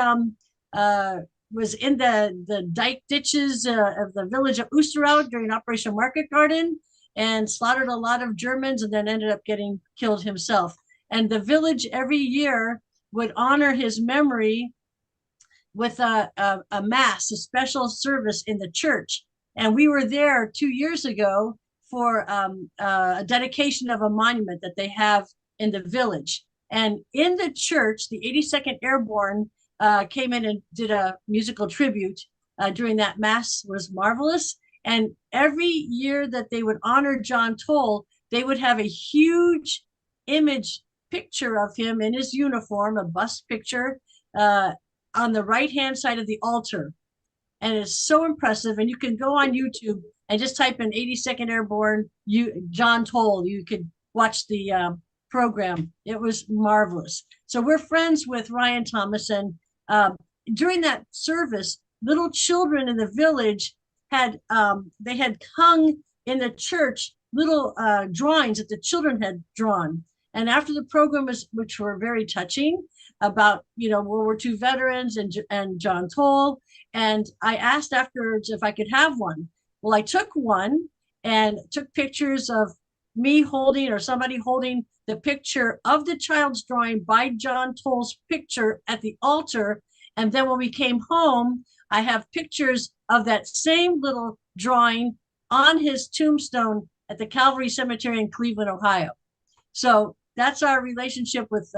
was in the dike ditches of the village of Oosterhout during Operation Market Garden and slaughtered a lot of Germans and then ended up getting killed himself. And the village every year would honor his memory with a mass, a special service in the church. And we were there 2 years ago for a dedication of a monument that they have in the village. And in the church, the 82nd Airborne came in and did a musical tribute during that mass. Was marvelous. And every year that they would honor John Toll, they would have a huge image picture of him in his uniform, a bust picture on the right-hand side of the altar. And it's so impressive. And you can go on YouTube and just type in 82nd Airborne John Toll. You could watch the program. It was marvelous. So we're friends with Ryan Thomas. And during that service, little children in the village had hung in the church little drawings that the children had drawn. And after the program, which were very touching, about World War II veterans and John Toll, and I asked afterwards if I could have one. Well, I took one and took pictures of me holding or somebody holding the picture of the child's drawing by John Toll's picture at the altar. And then when we came home, I have pictures of that same little drawing on his tombstone at the Calvary Cemetery in Cleveland, Ohio. So that's our relationship with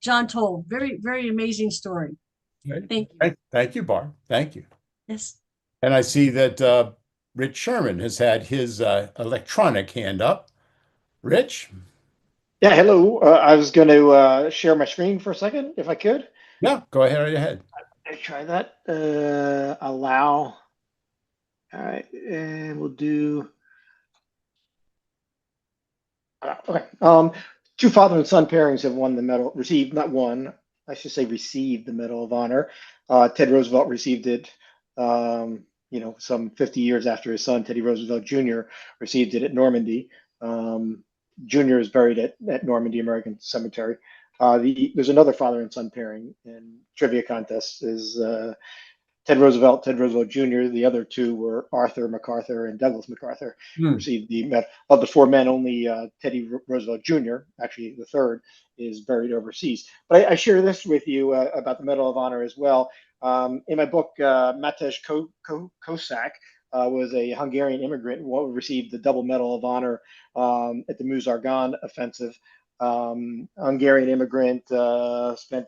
John Toll. Very, very amazing story. Right. Thank you. Thank you, Barb. Thank you. Yes. And I see that Rich Sherman has had his electronic hand up. Rich? Yeah, hello. I was going to share my screen for a second, if I could. Yeah, go ahead. Right ahead. I try that. Allow. All right, and we'll do. Okay. Two father and son pairings have won the medal. Received, not won. I should say received the Medal of Honor. Ted Roosevelt received it. Some 50 years after his son Teddy Roosevelt Jr. received it at Normandy. Jr. is buried at Normandy American Cemetery. There's another father and son pairing in trivia contest is Ted Roosevelt Jr. The other two were Arthur MacArthur and Douglas MacArthur. Received the medal. Of the four men, only Teddy Roosevelt Jr., actually the third, is buried overseas. But I share this with you about the Medal of Honor as well. In my book, Matej Kosak was a Hungarian immigrant who received the double Medal of Honor at the Meuse-Argonne offensive. Hungarian immigrant, spent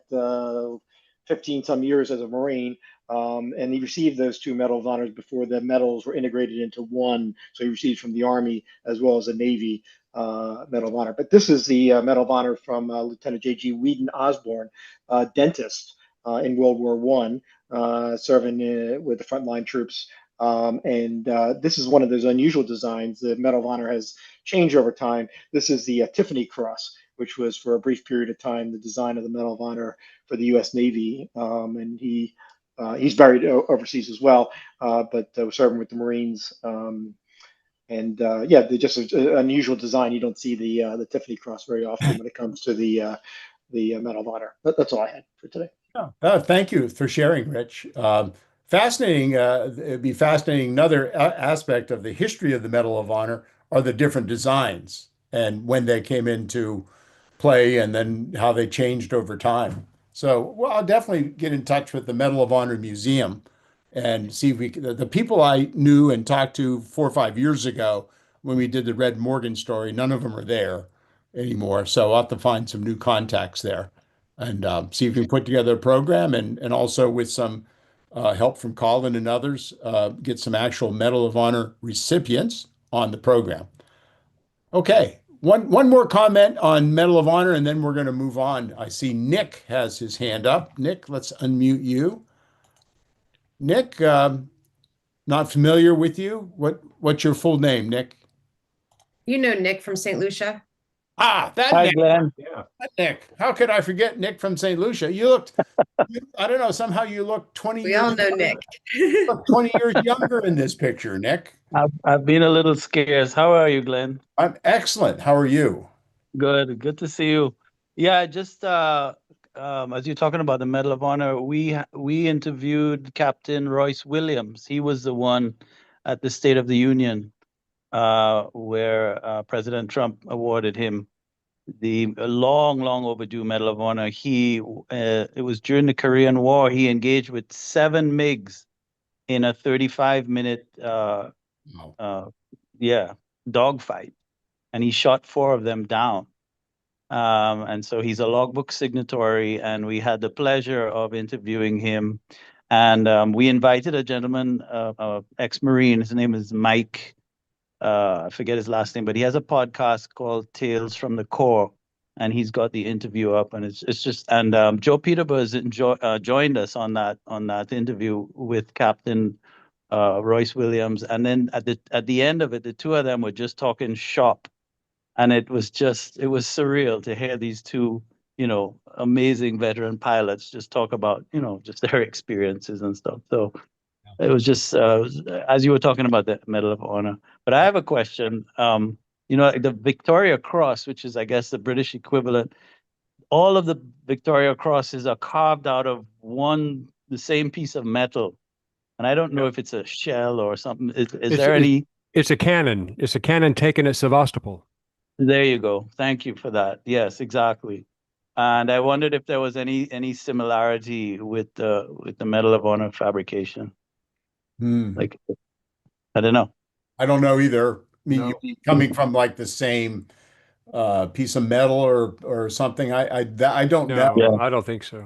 15 some years as a Marine, and he received those two Medal of Honors before the medals were integrated into one. So he received from the Army as well as the Navy Medal of Honor. But this is the Medal of Honor from Lieutenant J.G. Whedon Osborne, dentist in World War I, serving with the frontline troops. This is one of those unusual designs. The Medal of Honor has changed over time. This is the Tiffany Cross, which was for a brief period of time the design of the Medal of Honor for the U.S. Navy. And he's buried overseas as well, but was serving with the Marines. They're just an unusual design. You don't see the Tiffany Cross very often when it comes to the Medal of Honor. That's all I had for today. Oh, thank you for sharing, Rich. Fascinating. It'd be fascinating. Another aspect of the history of the Medal of Honor are the different designs and when they came into play and then how they changed over time. So, well, I'll definitely get in touch with the Medal of Honor Museum and see if the people I knew and talked to 4 or 5 years ago when we did the Red Morgan story, none of them are there anymore. So I'll have to find some new contacts there and see if we can put together a program and also with some help from Colin and others, get some actual Medal of Honor recipients on the program. Okay, one more comment on Medal of Honor, and then we're going to move on. I see Nick has his hand up. Nick, let's unmute you. Nick, not familiar with you. What's your full name, Nick? You know Nick from St. Lucia. Ah, that Hi, Nick. Glenn. Yeah. That Nick. How could I forget Nick from St. Lucia? I don't know, somehow you look 20 We years all know Nick. you look 20 years younger in this picture, Nick. I've been a little scarce. How are you, Glenn? I'm excellent. How are you? Good. Good to see you. Yeah, just as you're talking about the Medal of Honor, we interviewed Captain Royce Williams. He was the one at the State of the Union where President Trump awarded him the long overdue Medal of Honor. It was during the Korean War. He engaged with 7 MiGs in a 35-minute dogfight, and he shot 4 of them down. And so he's a logbook signatory, and we had the pleasure of interviewing him. And we invited a gentleman, ex-Marine. His name is Mike. I forget his last name, but he has a podcast called Tales from the Corps, and he's got the interview up. And it's just, and Joe Peterborough joined us on that interview with Captain Royce Williams. And then at the end of it, the two of them were just talking shop. And it was surreal to hear these two, amazing veteran pilots just talk about, just their experiences and stuff. So it was just, as you were talking about the Medal of Honor. But I have a question. The Victoria Cross, which is, I guess, the British equivalent, all of the Victoria Crosses are carved out of the same piece of metal. And I don't know if it's a shell or something. Is there any? It's a cannon. It's a cannon taken at Sevastopol. There you go. Thank you for that. Yes, exactly. And I wondered if there was any similarity with the Medal of Honor fabrication. Like, I don't know. I don't know either. I mean, No. you coming from like the same piece of metal or something. I don't know. No, I don't think so.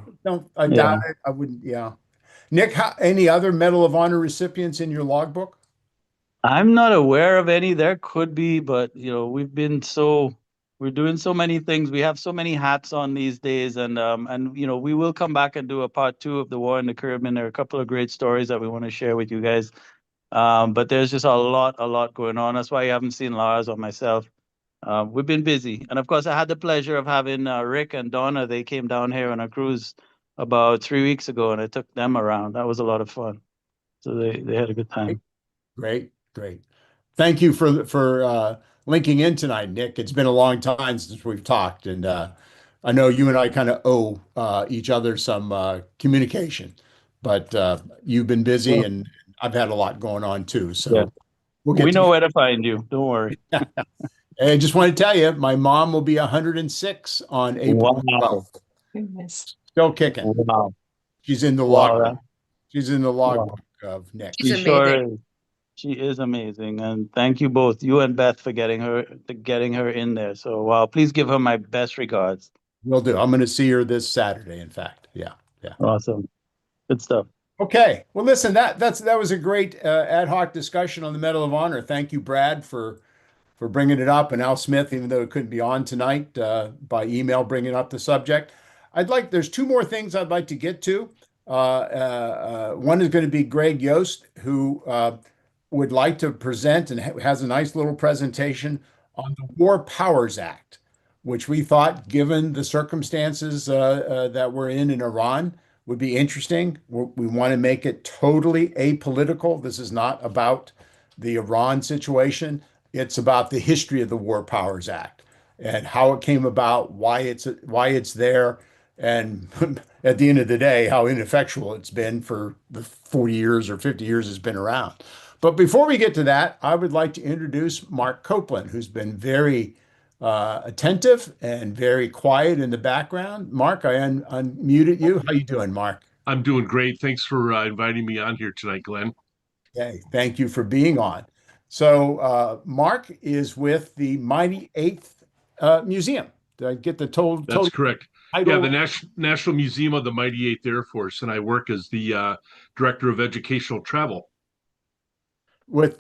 I doubt it. I wouldn't. Yeah. Nick, any other Medal of Honor recipients in your logbook? I'm not aware of any. There could be, but we're doing so many things. We have so many hats on these days, and we will come back and do a part 2 of the war in the Caribbean. There are a couple of great stories that we want to share with you guys. But there's just a lot going on. That's why you haven't seen Lars or myself. We've been busy, and of course, I had the pleasure of having Rick and Donna. They came down here on a cruise about 3 weeks ago, and I took them around. That was a lot of fun. So they had a good time. Great. Thank you for linking in tonight, Nick. It's been a long time since we've talked, and I know you and I kind of owe each other some communication, but you've been busy, and I've had a lot going on too. So we know where to find you. Don't worry. I just want to tell you, my mom will be 106 on April 12th. Goodness. Still kicking. Wow. She's in the logbook. She's in the logbook of Nick. She's She sure amazing. is. She is amazing, and thank you both, you and Beth, for getting her in there. So, please give her my best regards. Will do. I'm going to see her this Saturday. In fact, yeah. Awesome, good stuff. Okay. Well, listen, that was a great ad hoc discussion on the Medal of Honor. Thank you, Brad, for bringing it up, and Al Smith, even though it couldn't be on tonight, by email, bringing up the subject. There's 2 more things I'd like to get to. One is going to be Greg Yost, who would like to present and has a nice little presentation on the War Powers Act, which we thought, given the circumstances that we're in Iran, would be interesting. We want to make it totally apolitical. This is not about the Iran situation. It's about the history of the War Powers Act and how it came about, why it's there, and at the end of the day, how ineffectual it's been for the 40 years or 50 years it's been around. But before we get to that, I would like to introduce Mark Copeland, who's been very attentive and very quiet in the background. Mark, I unmuted you. How you doing, Mark? I'm doing great. Thanks for inviting me on here tonight, Glenn. Okay, thank you for being on. So Mark is with the Mighty Eighth Museum. Did I get the total? That's correct. Title? Yeah, the National Museum of the Mighty Eighth Air Force, and I work as the Director of Educational Travel.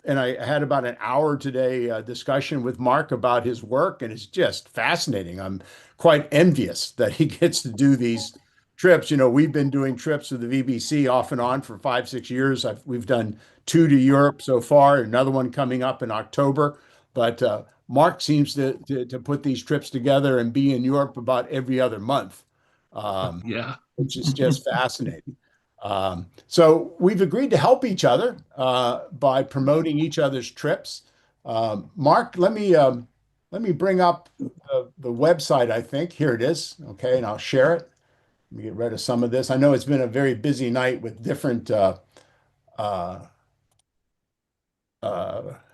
And I had about an hour today discussion with Mark about his work, and it's just fascinating. I'm quite envious that he gets to do these trips. We've been doing trips with the VBC off and on for 5-6 years. We've done 2 to Europe so far, another one coming up in October. But Mark seems to put these trips together and be in Europe about every other month, Yeah. which is just fascinating. So we've agreed to help each other by promoting each other's trips. Mark, let me bring up the website. I think here it is. Okay, and I'll share it. Let me get rid of some of this. I know it's been a very busy night with different uh,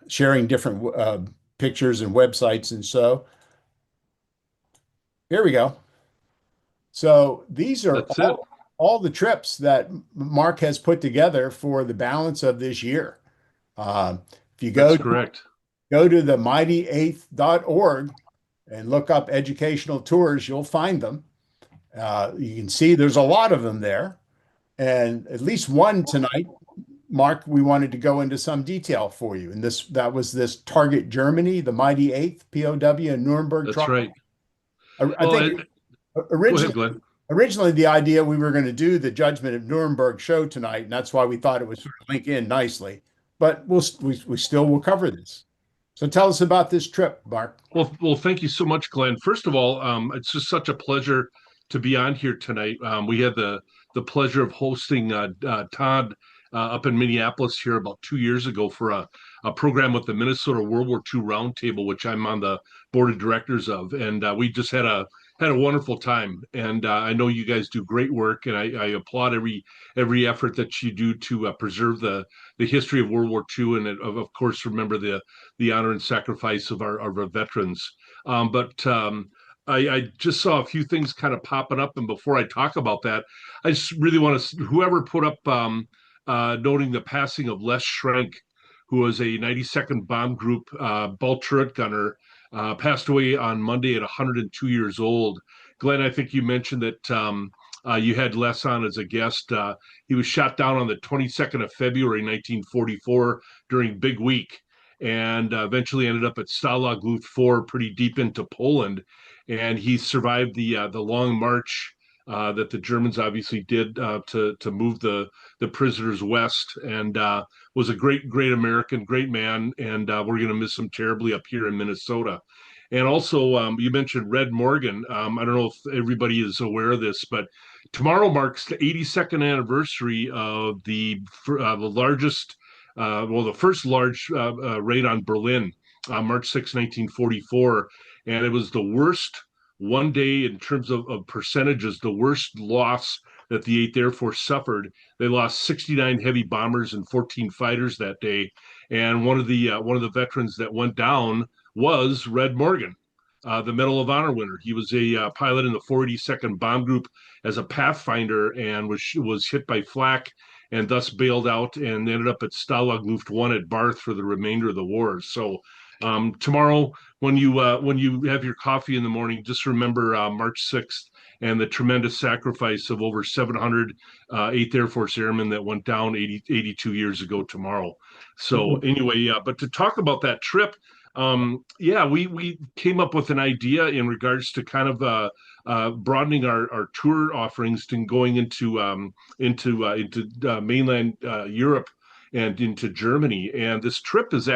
sharing different pictures and websites, and so here we go. So these are That's it. all the trips that Mark has put together for the balance of this year. If you That's correct. go to the mighty8th.org and look up educational tours, you'll find them. You can see there's a lot of them there. And at least one tonight, Mark, we wanted to go into some detail for you. And that was this Target Germany, the Mighty Eighth POW in Nuremberg. That's right. I think originally, go ahead, Glenn. Originally, the idea we were going to do the Judgment of Nuremberg show tonight, and that's why we thought it would sort of link in nicely. But we still will cover this. So tell us about this trip, Mark. Well, thank you so much, Glenn. First of all, it's just such a pleasure to be on here tonight. We had the pleasure of hosting Todd up in Minneapolis here about 2 years ago for a program with the Minnesota World War II Roundtable, which I'm on the board of directors of, and we just had a wonderful time. And I know you guys do great work, and I applaud every effort that you do to preserve the history of World War II, and of course remember the honor and sacrifice of our veterans. I just saw a few things kind of popping up, and before I talk about that, I just really want to, whoever put up noting the passing of Les Schrenk, who was a 92nd Bomb Group ball turret gunner, passed away on Monday at 102 years old. Glenn, I think you mentioned that you had Les on as a guest. He was shot down on the 22nd of February, 1944 during Big Week, and eventually ended up at Stalag Luft 4 pretty deep into Poland. And he survived the long march that the Germans obviously did to move the prisoners west, and was a great American, great man, and we're going to miss him terribly up here in Minnesota. And also, you mentioned Red Morgan. I don't know if everybody is aware of this, but tomorrow marks the 82nd anniversary of the largest, the first large raid on Berlin, March 6, 1944. And it was the worst one day in terms of percentages, the worst loss that the 8th Air Force suffered. They lost 69 heavy bombers and 14 fighters that day. And one of the veterans that went down was Red Morgan, the Medal of Honor winner. He was a pilot in the 482nd Bomb Group as a Pathfinder, and was hit by flak and thus bailed out and ended up at Stalag Luft 1 at Barth for the remainder of the war. So tomorrow, when you have your coffee in the morning, just remember March 6th and the tremendous sacrifice of over 700 8th Air Force airmen that went down 82 years ago tomorrow. So anyway, but to talk about that trip, we came up with an idea in regards to kind of broadening our tour offerings and going into mainland Europe and into Germany. And this trip is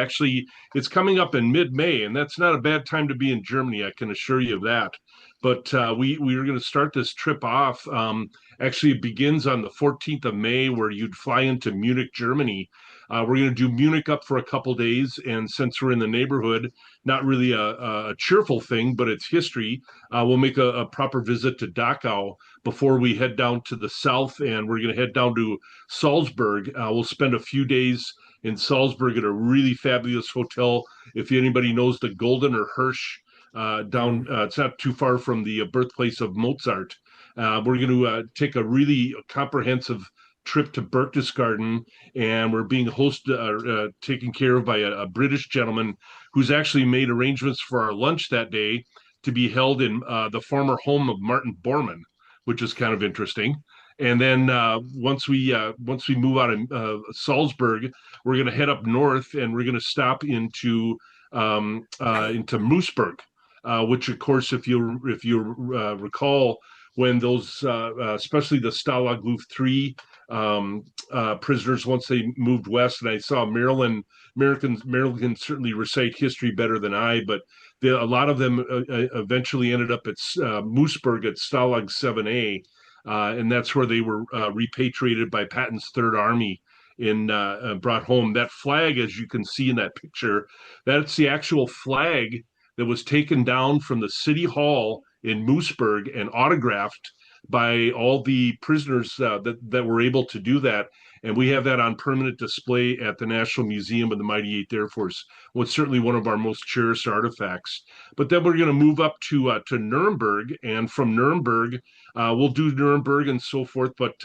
it's coming up in mid-May, and that's not a bad time to be in Germany, I can assure you of that. But we are going to start this trip off. Actually, it begins on the 14th of May, where you'd fly into Munich, Germany. We're going to do Munich up for a couple days, and since we're in the neighborhood, not really a cheerful thing, but it's history, we'll make a proper visit to Dachau before we head down to the south, and we're going to head down to Salzburg. We'll spend a few days in Salzburg at a really fabulous hotel. If anybody knows the Golden or Hirsch, it's not too far from the birthplace of Mozart. We're going to take a really comprehensive trip to Berchtesgaden, and we're being taken care of by a British gentleman who's actually made arrangements for our lunch that day to be held in the former home of Martin Bormann, which is kind of interesting. And then once we move out of Salzburg, we're going to head up north, and we're going to stop into Moosburg, which, of course, if you recall, when those, especially the Stalag Luft 3 prisoners once they moved west. And I saw Maryland can certainly recite history better than I, but a lot of them eventually ended up at Moosburg at Stalag 7A, and that's where they were repatriated by Patton's Third Army and brought home. That flag, as you can see in that picture, that's the actual flag that was taken down from the city hall in Moosburg and autographed by all the prisoners that were able to do that. And we have that on permanent display at the National Museum of the Mighty Eighth Air Force. What's certainly one of our most cherished artifacts. But then we're going to move up to Nuremberg, and from Nuremberg, we'll do Nuremberg and so forth. But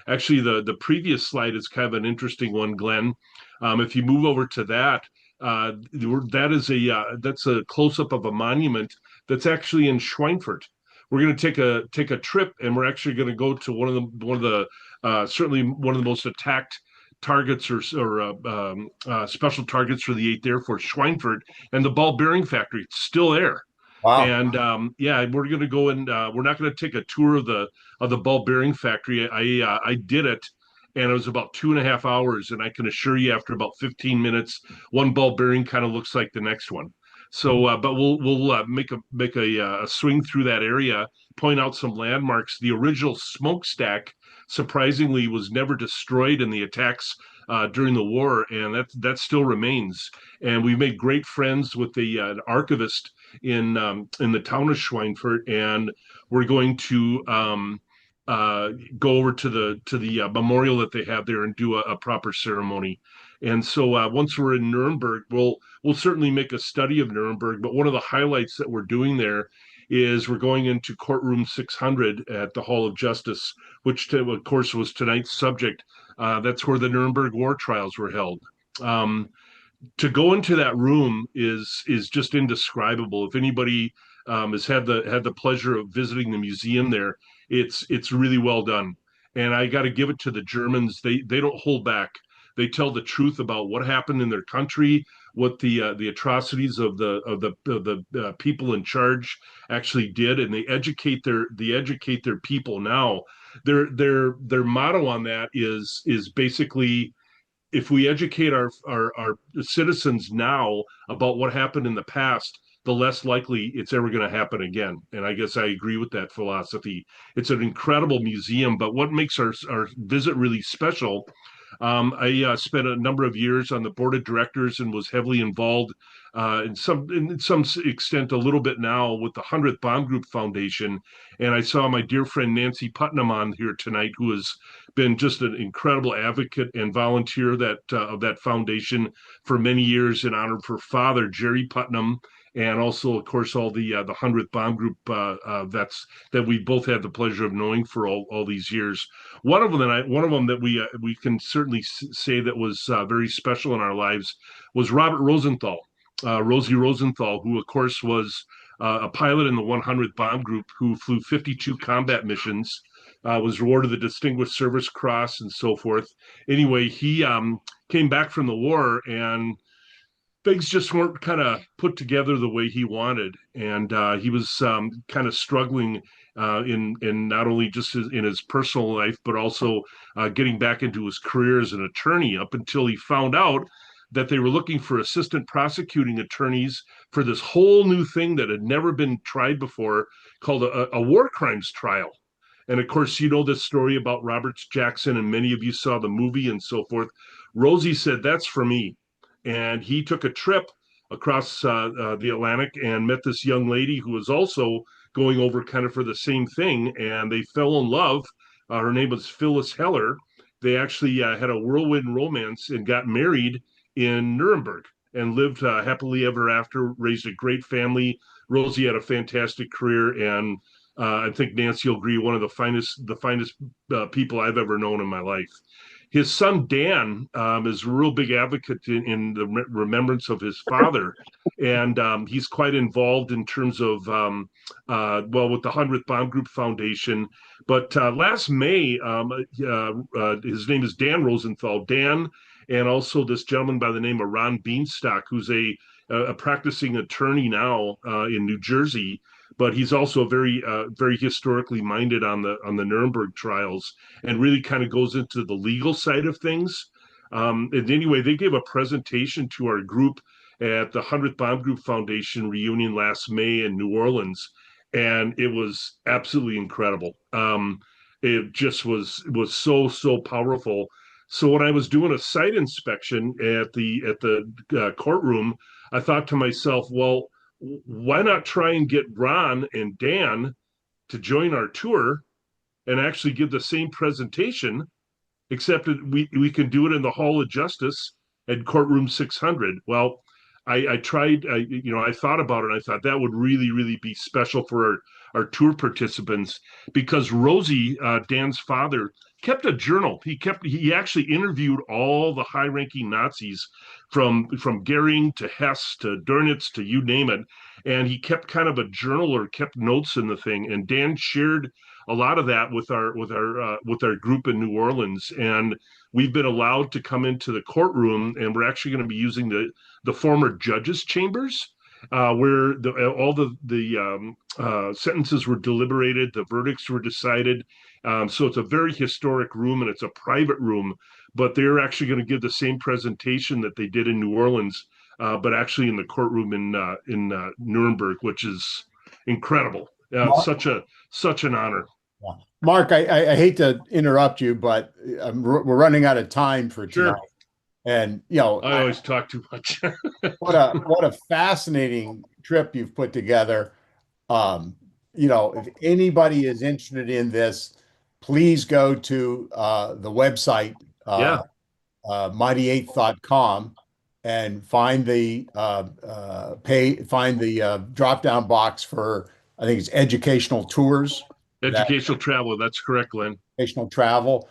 actually, the previous slide is kind of an interesting one, Glenn. If you move over to that, that's a close up of a monument that's actually in Schweinfurt. We're going to take a trip, and we're actually going to go to one of the certainly one of the most attacked targets or special targets for the 8th Air Force, Schweinfurt, and the ball bearing factory. It's still there. Wow. And we're going to go and we're not going to take a tour of the ball bearing factory. I did it, and it was about 2.5 hours. And I can assure you, after about 15 minutes, one ball bearing kind of looks like the next one. So, but we'll make a swing through that area, point out some landmarks. The original smokestack, surprisingly, was never destroyed in the attacks during the war, and that still remains. And we made great friends with the archivist in the town of Schweinfurt, and we're going to go over to the memorial that they have there and do a proper ceremony. And so once we're in Nuremberg, we'll certainly make a study of Nuremberg. But one of the highlights that we're doing there is we're going into courtroom 600 at the Hall of Justice, which of course was tonight's subject. That's where the Nuremberg war trials were held. To go into that room is just indescribable. If anybody has had the pleasure of visiting the museum there, it's really well done. And I got to give it to the Germans. They don't hold back. They tell the truth about what happened in their country, what the atrocities of the people in charge actually did, and they educate their people now. Their motto on that is basically, if we educate our citizens now about what happened in the past, the less likely it's ever going to happen again. And I guess I agree with that philosophy. It's an incredible museum, but what makes our visit really special, I spent a number of years on the board of directors and was heavily involved in some extent a little bit now with the 100th Bomb Group Foundation. And I saw my dear friend Nancy Putnam on here tonight, who has been just an incredible advocate and volunteer of that foundation for many years in honor of her father, Jerry Putnam, and also, of course, all the 100th Bomb Group vets that we both had the pleasure of knowing for all these years. One of them that we can certainly say that was very special in our lives was Robert Rosenthal, Rosie Rosenthal, who of course was a pilot in the 100th Bomb Group, who flew 52 combat missions, was awarded the Distinguished Service Cross and so forth. Anyway, he came back from the war, and things just weren't kind of put together the way he wanted, and he was kind of struggling in not only just in his personal life, but also getting back into his career as an attorney, up until he found out that they were looking for assistant prosecuting attorneys for this whole new thing that had never been tried before, called a war crimes trial. And of course, you know this story about Robert Jackson, and many of you saw the movie and so forth. Rosie said, "That's for me." And he took a trip across the Atlantic and met this young lady who was also going over kind of for the same thing, and they fell in love. Her name was Phyllis Heller. They actually had a whirlwind romance and got married in Nuremberg and lived happily ever after, raised a great family. Rosie had a fantastic career, and I think Nancy will agree, one of the finest people I've ever known in my life. His son, Dan, is a real big advocate in the remembrance of his father. And he's quite involved in terms of, with the 100th Bomb Group Foundation. But last May, his name is Dan Rosenthal. Dan, and also this gentleman by the name of Ron Beanstock, who's a practicing attorney now in New Jersey. but he's also very historically minded on the Nuremberg trials, and really kind of goes into the legal side of things. And anyway, they gave a presentation to our group at the 100th Bomb Group Foundation reunion last May in New Orleans, and it was absolutely incredible. It just was so powerful. So when I was doing a site inspection at the courtroom, I thought to myself, well, why not try and get Ron and Dan to join our tour and actually give the same presentation, except that we can do it in the Hall of Justice at courtroom 600. Well, I tried, I thought about it. And I thought that would really be special for our tour participants, because Rosie, Dan's father, kept a journal. He actually interviewed all the high-ranking Nazis from Goering to Hess to Dönitz to you name it. And he kept kind of a journal, or kept notes in the thing. And Dan shared a lot of that with our group in New Orleans. And we've been allowed to come into the courtroom, and we're actually going to be using the former judges' chambers, where all the sentences were deliberated, the verdicts were decided. So it's a very historic room, and it's a private room, but they're actually going to give the same presentation that they did in New Orleans, but actually in the courtroom in Nuremberg, which is incredible. Such an honor. Yeah. Mark, I hate to interrupt you, but we're running out of time for tonight. Sure. And I always talk too much. what a fascinating trip you've put together. If anybody is interested in this, please go to the website, mighty8th.com, and find the drop down box for, I think it's educational tours. Educational travel. That's correct, Glenn. Educational travel.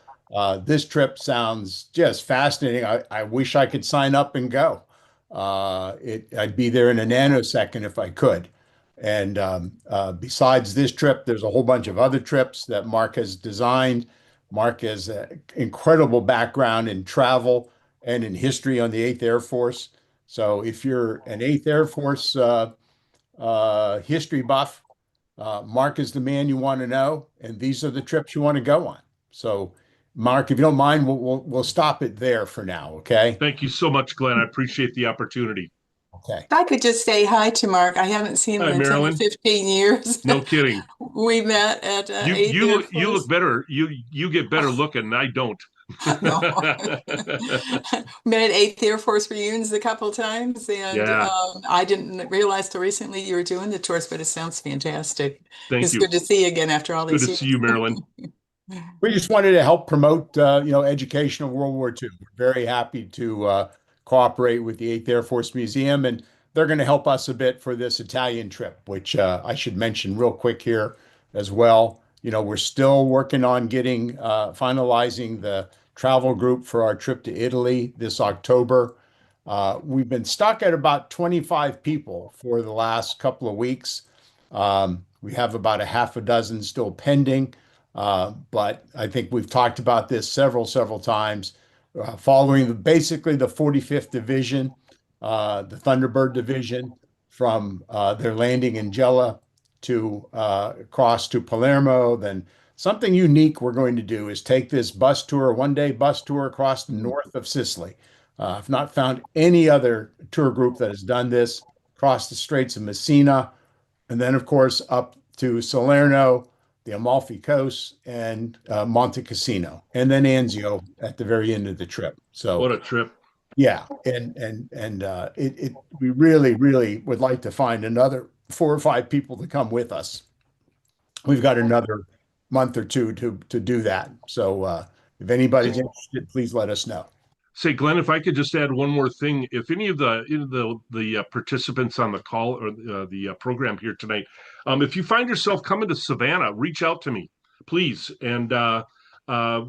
This trip sounds just fascinating. I wish I could sign up and go. I'd be there in a nanosecond if I could. And besides this trip, there's a whole bunch of other trips that Mark has designed. Mark has an incredible background in travel and in history on the 8th Air Force. So if you're an 8th Air Force history buff, Mark is the man you want to know, and these are the trips you want to go on. So, Mark, if you don't mind, we'll stop it there for now. Okay. Thank you so much, Glenn. I appreciate the opportunity. Okay. If I could just say hi to Mark. I haven't seen him Hi, in 10 or Marilyn. 15 years. No kidding. We met at You look better. You get better looking. I don't. No. Met at 8th Air Force reunions a couple times, and I didn't realize till recently you were doing the tours, but it sounds fantastic. Thank you. Good to see you again after all these Good to years. see you, Marilyn. We just wanted to help promote, education of World War II. We're very happy to cooperate with the 8th Air Force Museum, and they're going to help us a bit for this Italian trip, which I should mention real quick here as well. We're still working on finalizing the travel group for our trip to Italy this October. We've been stuck at about 25 people for the last couple of weeks. We have about a half a dozen still pending. But I think we've talked about this several times. Following basically the 45th Division, the Thunderbird Division, from their landing in Gela to across to Palermo. Then something unique we're going to do is take this one-day bus tour across the north of Sicily. I've not found any other tour group that has done this, across the Straits of Messina, and then, of course, up to Salerno, the Amalfi Coast, and Monte Cassino, and then Anzio at the very end of the trip. So what a trip! Yeah, and we really would like to find another 4 or 5 people to come with us. We've got another month or two to do that. So if anybody's interested, please let us know. Say, Glenn, if I could just add one more thing. If any of the participants on the call or the program here tonight, if you find yourself coming to Savannah, reach out to me, please. And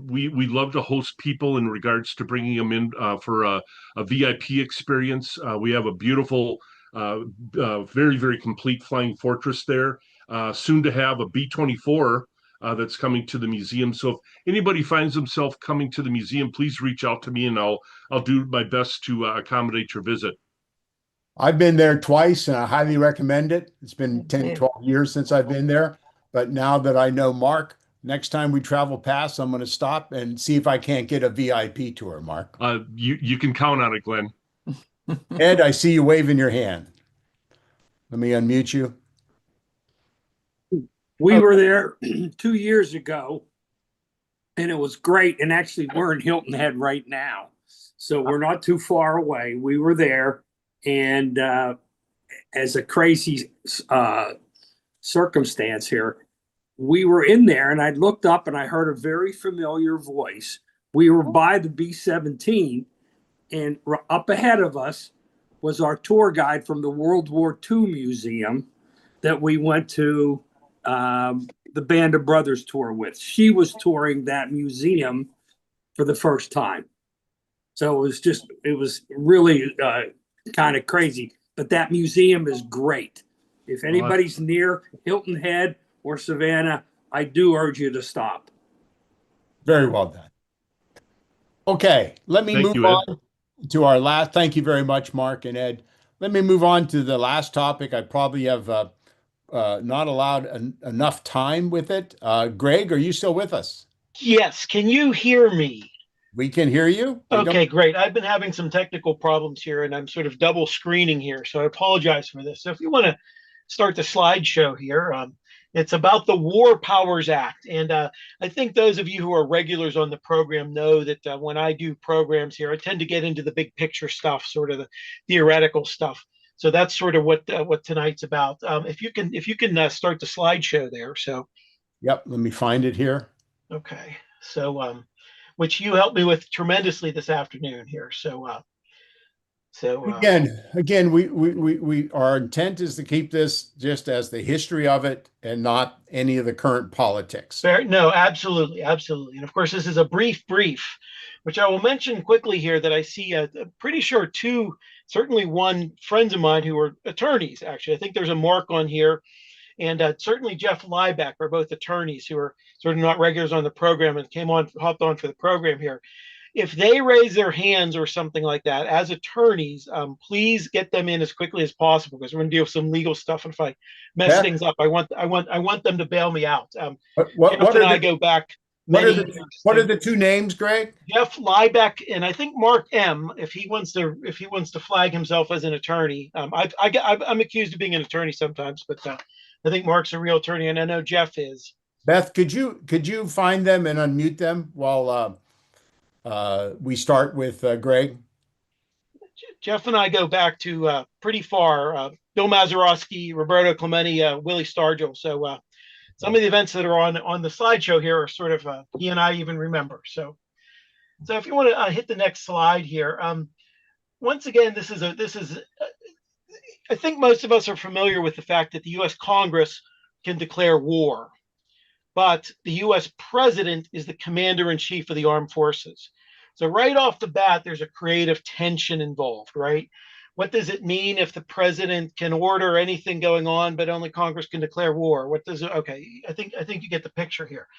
we love to host people in regards to bringing them in for a VIP experience. We have a beautiful, very complete flying fortress there. Soon to have a B-24 that's coming to the museum. So if anybody finds themselves coming to the museum, please reach out to me, and I'll do my best to accommodate your visit. I've been there twice and I highly recommend it. It's been 10, Yeah. 12 years since I've been there. But now that I know Mark, next time we travel past, I'm going to stop and see if I can't get a VIP tour, Mark. You can count on it, Glenn. Ed, I see you waving your hand. Let me unmute you. We were there 2 years ago, and it was great. And actually, we're in Hilton Head right now, so we're not too far away. We were there, and as a crazy circumstance here, we were in there, and I looked up and I heard a very familiar voice. We were by the B-17, and up ahead of us was our tour guide from the World War II Museum that we went to the Band of Brothers tour with. She was touring that museum for the first time. So it was really kind of crazy. But that museum is great. If anybody's near Hilton Head or Savannah, I do urge you to stop. Very well done. Okay, let me move on to our last. Thank you very much, Mark and Ed. Let me move on to the last topic. I probably have not allowed enough time with it. Greg, are you still with us? Yes. Can you hear me? We can hear you. Okay, great. I've been having some technical problems here, and I'm sort of double screening here, so I apologize for this. So if you want to start the slideshow here, it's about the War Powers Act. And I think those of you who are regulars on the program know that when I do programs here, I tend to get into the big picture stuff, sort of the theoretical stuff. So that's sort of what tonight's about. If you can start the slideshow there. So. Yep. Let me find it here. Okay. So which you helped me with tremendously this afternoon here. Again, we our intent is to keep this just as the history of it and not any of the current politics. No, absolutely, absolutely. And of course, this is a brief, which I will mention quickly here that I see, pretty sure two, certainly one friends of mine who are attorneys, actually. I think there's a mark on here. And certainly Jeff Liebeck are both attorneys who are sort of not regulars on the program and hopped on for the program here. If they raise their hands or something like that as attorneys, please get them in as quickly as possible because we're going to deal with some legal stuff. And if I mess things up, I want them to bail me out. Jeff and I go back. What are the two names, Greg? Jeff Liebeck and I think Mark M. If he wants to flag himself as an attorney, I'm accused of being an attorney sometimes, but I think Mark's a real attorney, and I know Jeff is. Beth, could you find them and unmute them while we start with Greg? Jeff and I go back to pretty far. Bill Mazeroski, Roberto Clemente, Willie Stargell. So some of the events that are on the slideshow here are sort of he and I even remember. So if you want to hit the next slide here. Once again, this is I think most of us are familiar with the fact that the U.S. Congress can declare war, but the U.S. President is the commander-in-chief of the armed forces. So right off the bat, there's a creative tension involved, right? What does it mean if the president can order anything going on, but only Congress can declare war? Okay, I think you get the picture here.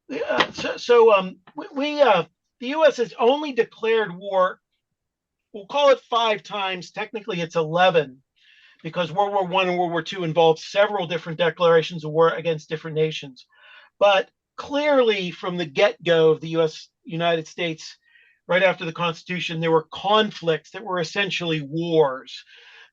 The U.S. has only declared war, we'll call it 5 times. Technically, it's 11. Because World War I and World War II involved several different declarations of war against different nations. But clearly from the get-go of the United States, right after the Constitution, there were conflicts that were essentially wars.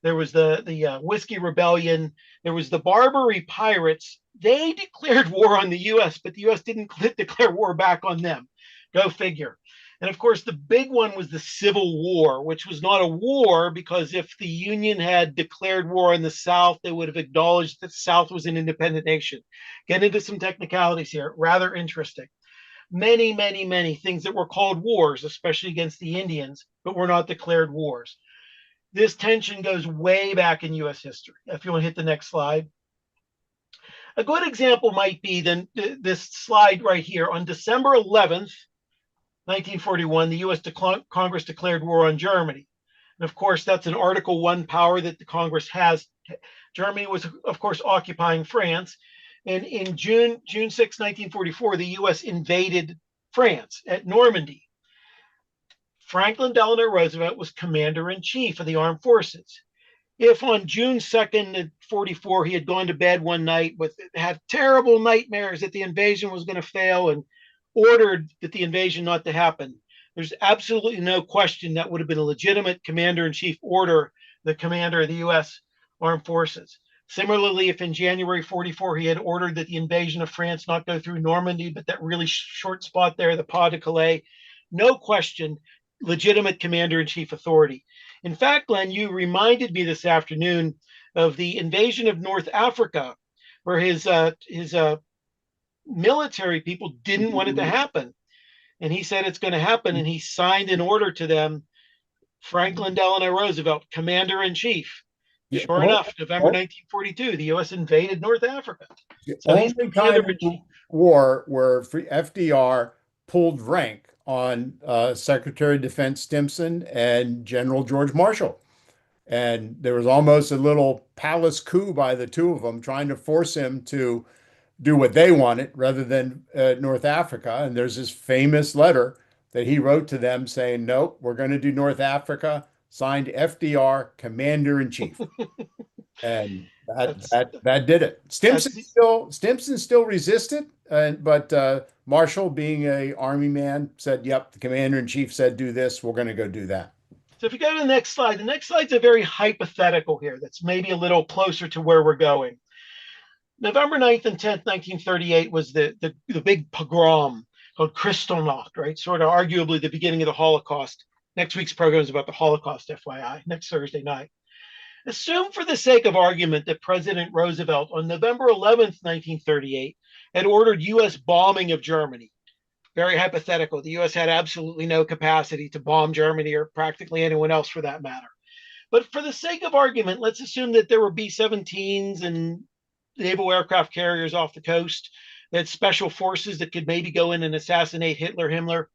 There was the Whiskey Rebellion. There was the Barbary Pirates. They declared war on the U.S., but the U.S. didn't declare war back on them. Go figure. And of course, the big one was the Civil War, which was not a war because if the Union had declared war on the South, they would have acknowledged that the South was an independent nation. Get into some technicalities here, rather interesting. Many, many, many things that were called wars, especially against the Indians, but were not declared wars. This tension goes way back in U.S. history. If you want to hit the next slide. A good example might be this slide right here. On December 11th, 1941, the U.S. Congress declared war on Germany. And of course, that's an Article I power that the Congress has. Germany was, of course, occupying France. And in June 6, 1944, the U.S. invaded France at Normandy. Franklin Delano Roosevelt was commander-in-chief of the armed forces. if on June 2nd at 44 he had gone to bed one night had terrible nightmares that the invasion was going to fail and ordered that the invasion not to happen, there's absolutely no question that would have been a legitimate commander-in-chief order, the commander of the U.S. Armed Forces. Similarly, if in January 44 he had ordered that the invasion of France not go through Normandy, but that really short spot there, the Pas de Calais, no question, legitimate commander-in-chief authority. In fact, Glenn, you reminded me this afternoon of the invasion of North Africa, where his military people didn't want it to happen. And he said it's going to happen, and he signed an order to them, Franklin Delano Roosevelt, commander-in-chief. Yeah. Sure enough, November 1942, the U.S. invaded North Africa. The So he's only time in the war where FDR pulled rank on Secretary of Defense Stimson and General George Marshall. And there was almost a little palace coup by the two of them trying to force him to do what they wanted rather than North Africa. And there's this famous letter that he wrote to them saying, nope, we're going to do North Africa, signed FDR, Commander-in-Chief. And that did it. Stimson still resisted, but Marshall, being a Army man, said, yep, the Commander-in-Chief said do this, we're going to go do that. So if you go to the next slide's a very hypothetical here that's maybe a little closer to where we're going. November 9th and 10th, 1938 was the big pogrom called Kristallnacht, right? Sort of arguably the beginning of the Holocaust. Next week's program is about the Holocaust, FYI, next Thursday night. Assume for the sake of argument that President Roosevelt on November 11th, 1938 had ordered U.S. bombing of Germany. Very hypothetical. The U.S. had absolutely no capacity to bomb Germany or practically anyone else for that matter. But for the sake of argument, let's assume that there were B-17s and naval aircraft carriers off the coast, that special forces that could maybe go in and assassinate Himmler.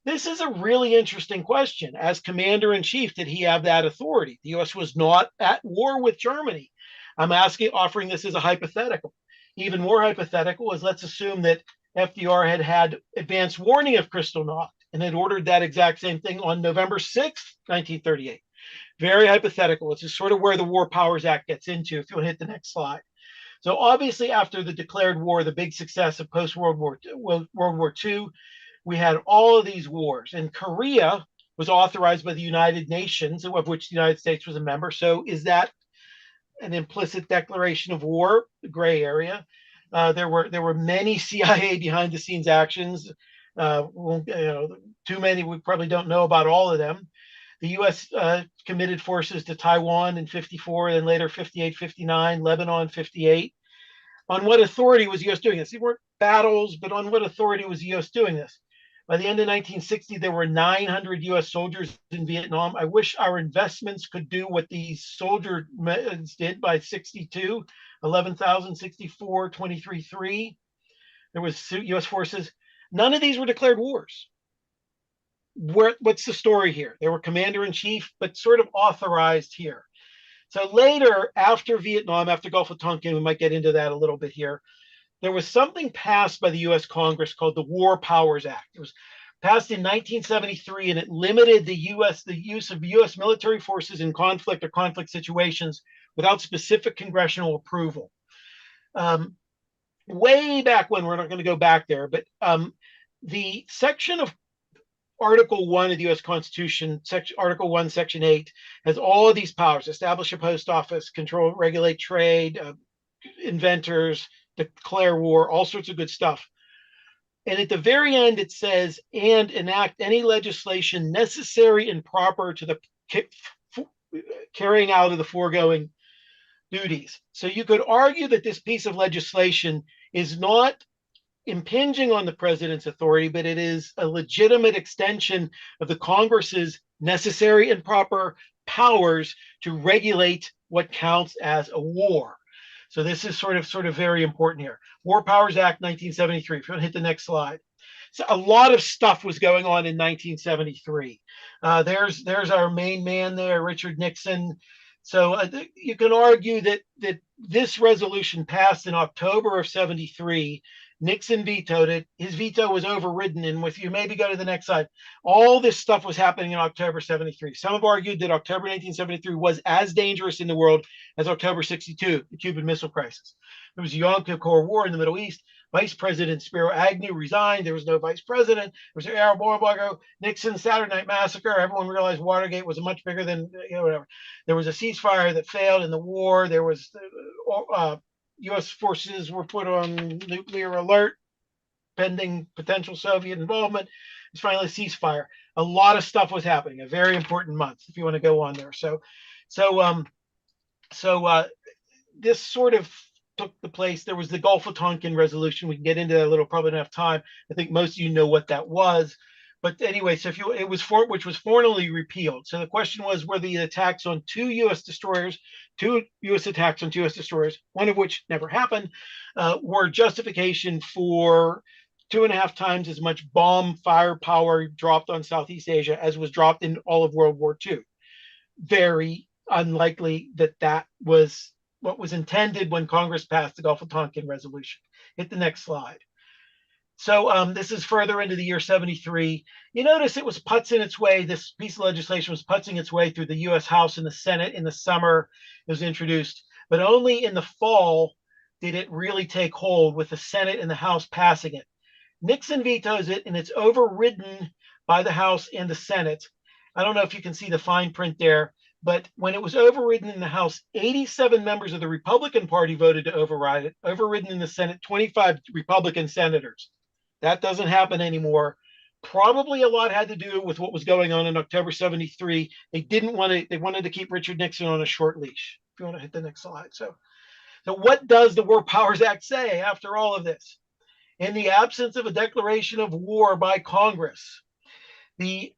This is a really interesting question. As commander-in-chief, did he have that authority? The U.S. was not at war with Germany. I'm offering this as a hypothetical. Even more hypothetical is, let's assume that FDR had advance warning of Kristallnacht and had ordered that exact same thing on November 6th, 1938. Very hypothetical. It's just sort of where the War Powers Act gets into, if you'll hit the next slide. So obviously, after the declared war, the big success of post-World War II, we had all of these wars. And Korea was authorized by the United Nations, of which the United States was a member. So is that an implicit declaration of war? The gray area. There were many CIA behind-the-scenes actions. Too many, we probably don't know about all of them. The U.S. committed forces to Taiwan in 54, then later 58, 59, Lebanon 58. On what authority was the U.S. doing this? These weren't battles, but on what authority was the U.S. doing this? By the end of 1960, there were 900 U.S. soldiers in Vietnam. I wish our investments could do what these soldiers did by 62, 11,000, 64, 23,3. There was U.S. forces. None of these were declared wars. What's the story here? They were commander-in-chief, but sort of authorized here. So later, after Vietnam, after Gulf of Tonkin, we might get into that a little bit here, there was something passed by the U.S. Congress called the War Powers Act. It was passed in 1973, and it limited the use of U.S. military forces in conflict or conflict situations without specific congressional approval. Way back when, we're not going to go back there, but the section of Article 1 of the U.S. Constitution, Article 1, Section 8, has all of these powers: establish a post office, control, regulate trade, inventors, declare war, all sorts of good stuff. And at the very end, it says, and enact any legislation necessary and proper to the carrying out of the foregoing duties. So you could argue that this piece of legislation is not impinging on the president's authority, but it is a legitimate extension of the Congress's necessary and proper powers to regulate what counts as a war. So this is sort of very important here. War Powers Act 1973. If you want to hit the next slide. So a lot of stuff was going on in 1973. There's our main man there, Richard Nixon, So I think you can argue that this resolution passed in October of 73. Nixon vetoed it. His veto was overridden. And if you maybe go to the next slide, all this stuff was happening in October 73. Some have argued that October 1973 was as dangerous in the world as October 62, the Cuban Missile Crisis. There was a Yom Kippur War in the Middle East. Vice President Spiro Agnew resigned. There was no vice president. There was an Arab embargo. Nixon Saturday Night Massacre. Everyone realized Watergate was much bigger than whatever. There was a ceasefire that failed in the war. There was U.S. forces were put on nuclear alert pending potential Soviet involvement. It's finally a ceasefire. A lot of stuff was happening. A very important month, if you want to go on there. So this sort of took the place. There was the Gulf of Tonkin resolution. We can get into that a little, probably don't have time. I think most of you know what that was. But anyway, so which was formally repealed. So the question was were the attacks on two U.S. attacks on two U.S. destroyers, one of which never happened, were justification for 2.5 times as much bomb firepower dropped on Southeast Asia as was dropped in all of World War II. Very unlikely that was what was intended when Congress passed the Gulf of Tonkin resolution. Hit the next slide. So this is further into the year 73. You notice it was putzing its way. This piece of legislation was putzing its way through the U.S. House and the Senate in the summer. It was introduced, but only in the fall did it really take hold, with the Senate and the House passing it. Nixon vetoes it, and it's overridden by the House and the Senate. I don't know if you can see the fine print there, but when it was overridden in the House, 87 members of the Republican Party voted to override it. Overridden in the Senate, 25 Republican senators. That doesn't happen anymore. Probably a lot had to do with what was going on in October 73. They wanted to keep Richard Nixon on a short leash. If you want to hit the next slide. So what does the War Powers Act say after all of this? In the absence of a declaration of war by Congress, the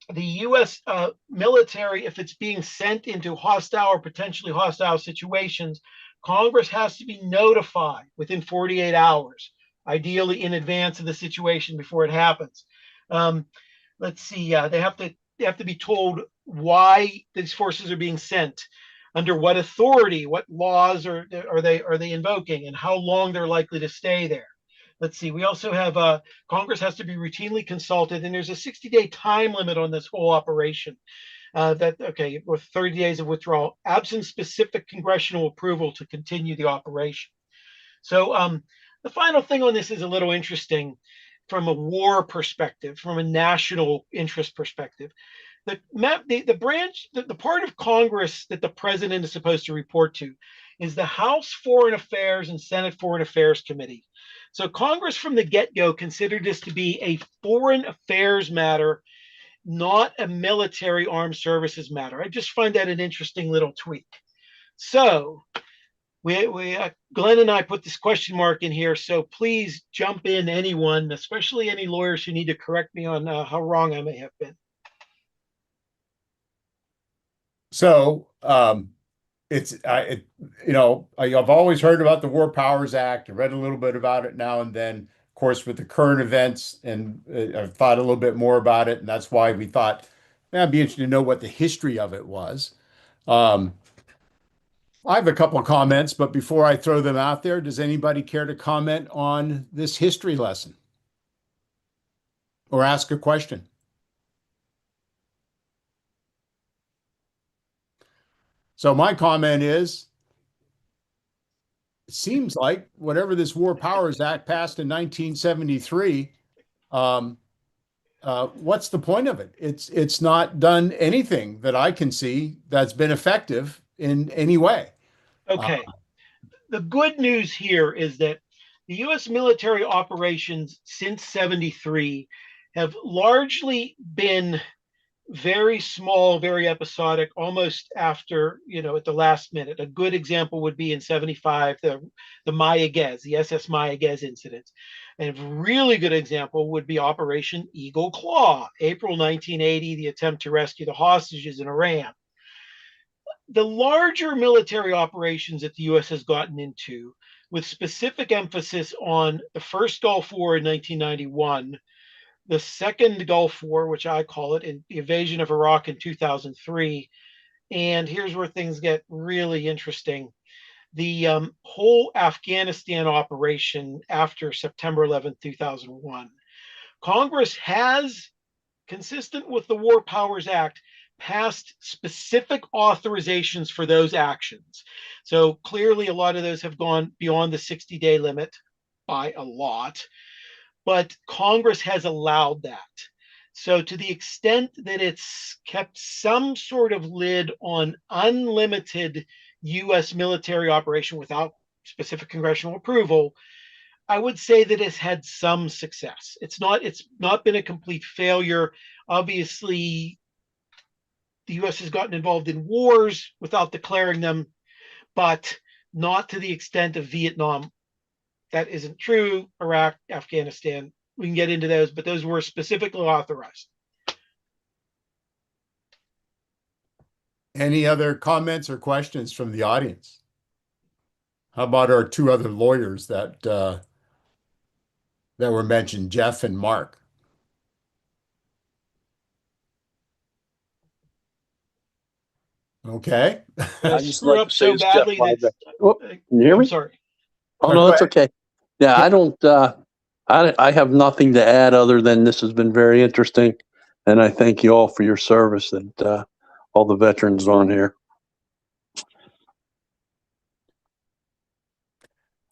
U.S. Military, if it's being sent into hostile or potentially hostile situations, Congress has to be notified within 48 hours, ideally in advance of the situation before it happens. Let's see. They have to be told why these forces are being sent, under what authority, what laws are they invoking, and how long they're likely to stay there. Let's see. We also have Congress has to be routinely consulted, and there's a 60-day time limit on this whole operation. With 30 days of withdrawal, absent specific congressional approval to continue the operation. So the final thing on this is a little interesting from a war perspective, from a national interest perspective. The part of Congress that the president is supposed to report to is the House Foreign Affairs and Senate Foreign Affairs Committee. So Congress from the get-go considered this to be a foreign affairs matter, not a military armed services matter. I just find that an interesting little tweak. So Glenn and I put this question mark in here, so please jump in, anyone, especially any lawyers who need to correct me on how wrong I may have been. So I've always heard about the War Powers Act. I read a little bit about it now and then, of course, with the current events, and I've thought a little bit more about it, and that's why we thought it'd be interesting to know what the history of it was. I have a couple of comments, but before I throw them out there, does anybody care to comment on this history lesson or ask a question? So my comment is, it seems like whatever this War Powers Act passed in 1973, what's the point of it? It's not done anything that I can see that's been effective in any way. Okay. The good news here is that the U.S. military operations since 73 have largely been very small, very episodic, almost after, at the last minute. A good example would be in 75, the Mayaguez, the SS Mayaguez incident. And a really good example would be Operation Eagle Claw, April 1980, the attempt to rescue the hostages in Iran. The larger military operations that the U.S. has gotten into, with specific emphasis on the first Gulf War in 1991, the second Gulf War, which I call it, and the invasion of Iraq in 2003, And here's where things get really interesting. The whole Afghanistan operation after September 11th, 2001, Congress has, consistent with the War Powers Act, passed specific authorizations for those actions. So clearly, a lot of those have gone beyond the 60-day limit by a lot, but Congress has allowed that. So, to the extent that it's kept some sort of lid on unlimited US military operation without specific congressional approval, I would say that it's had some success. It's not been a complete failure. Obviously, the US has gotten involved in wars without declaring them, but not to the extent of Vietnam. That isn't true. Iraq, Afghanistan, we can get into those, but those were specifically authorized. Any other comments or questions from the audience? How about our two other lawyers that were mentioned, Jeff and Mark? Okay. I just screw up so badly that can you hear me? I'm sorry. Oh no, that's okay. Yeah, I don't. I have nothing to add other than this has been very interesting, and I thank you all for your service and all the veterans on here.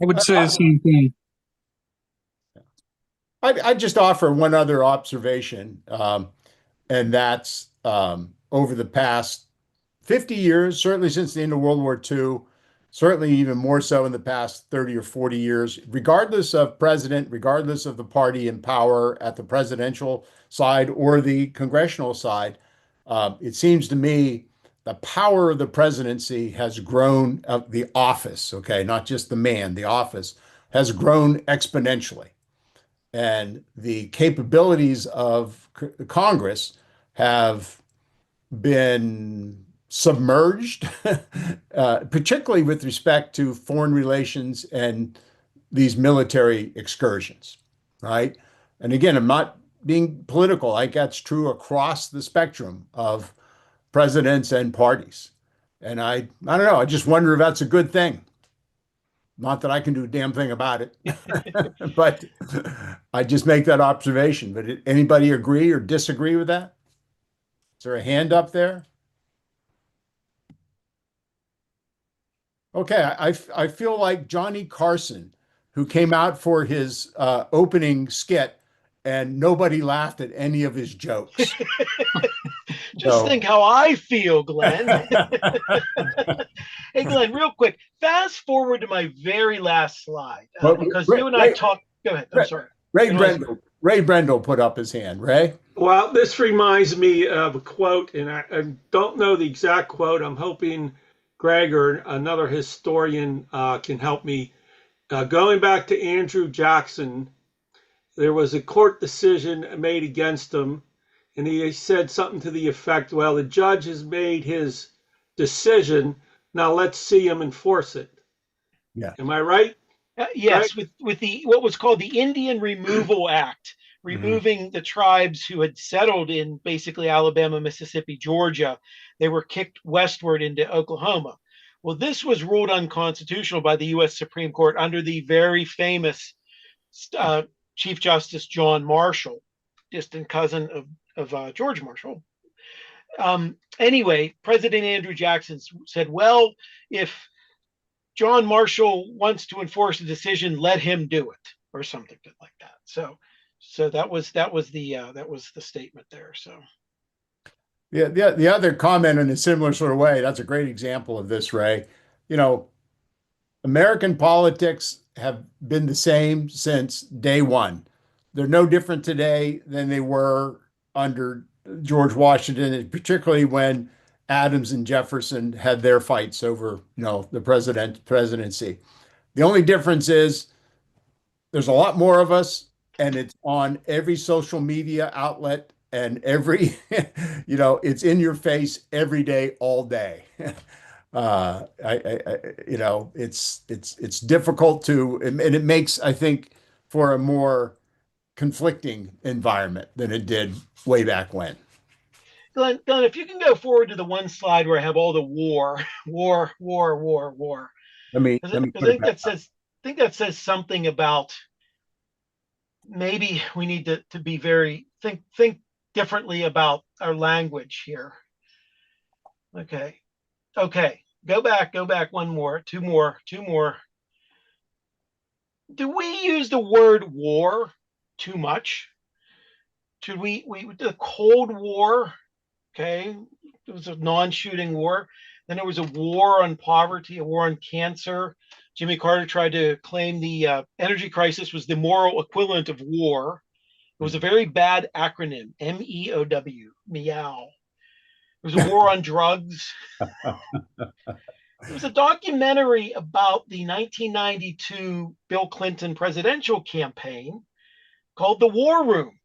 I would say the same thing. I'd just offer one other observation, and that's over the past 50 years, certainly since the end of World War II, certainly even more so in the past 30 or 40 years, regardless of president, regardless of the party in power at the presidential side or the congressional side, it seems to me the power of the presidency has grown, the office, okay, not just the man, the office has grown exponentially. And the capabilities of Congress have been submerged, particularly with respect to foreign relations and these military excursions, right? And again, I'm not being political. I think that's true across the spectrum of presidents and parties. And I don't know, I just wonder if that's a good thing. Not that I can do a damn thing about it, but I just make that observation. But anybody agree or disagree with that? Is there a hand up there? Okay, I feel like Johnny Carson, who came out for his opening skit and nobody laughed at any of his jokes. Just think how I feel, Glenn. Hey, Glenn, real quick, fast forward to my very last slide, because you and I talked. Go ahead. I'm sorry. Ray Brendel put up his hand. Ray? Well, this reminds me of a quote, and I don't know the exact quote. I'm hoping Greg or another historian can help me. Going back to Andrew Jackson, there was a court decision made against him, and he said something to the effect, well, the judge has made his decision, now let's see him enforce it. Yeah. Am I right? Yes, right? with the what was called the Indian Removal Act, removing the tribes who had settled in basically Alabama, Mississippi, Georgia. They were kicked westward into Oklahoma. Well, this was ruled unconstitutional by the U.S. Supreme Court under the very famous Chief Justice John Marshall, distant cousin of George Marshall. Anyway, President Andrew Jackson said, well, if John Marshall wants to enforce a decision, let him do it, or something like that. So that was the statement there. So yeah, the other comment in a similar sort of way, that's a great example of this, Ray. You know, American politics have been the same since day one. They're no different today than they were under George Washington, and particularly when Adams and Jefferson had their fights over, the presidency. The only difference is there's a lot more of us, and it's on every social media outlet and every, it's in your face every day, all day. It's difficult to, and it makes, I think, for a more conflicting environment than it did way back when. Glenn, if you can go forward to the one slide where I have all the war. Let me I put it back. think that says something about maybe we need to be very think differently about our language here. Okay. Go back one more, two more. Do we use the word war too much? Should we the Cold War, okay, it was a non-shooting war. Then there was a war on poverty, a war on cancer. Jimmy Carter tried to claim the energy crisis was the moral equivalent of war. It was a very bad acronym, MEOW, meow. There was a war on drugs. There was a documentary about the 1992 Bill Clinton presidential campaign called The War Room,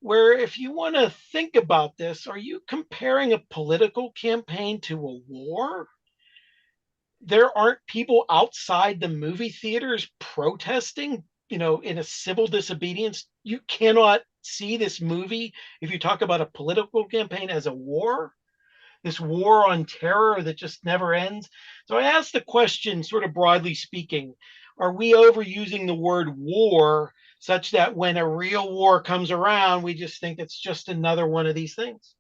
where if you want to think about this, are you comparing a political campaign to a war? There aren't people outside the movie theaters protesting, in a civil disobedience. You cannot see this movie if you talk about a political campaign as a war, this war on terror that just never ends. So I asked the question, sort of broadly speaking, are we overusing the word war such that when a real war comes around, we just think it's just another one of these things?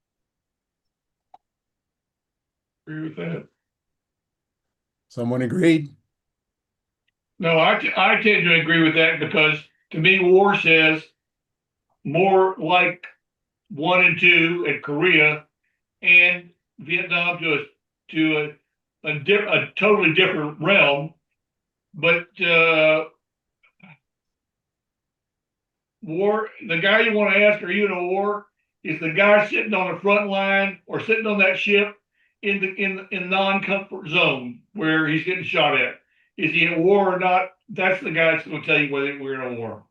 Agree with that. Someone agreed? No, I tend to agree with that because to me, war says more like 1 and 2 and Korea and Vietnam to a totally different realm. But war, the guy you want to ask, are you in a war? Is the guy sitting on the front line or sitting on that ship in non-comfort zone where he's getting shot at? Is he in a war or not? That's the guy that's going to tell you whether we're in a war.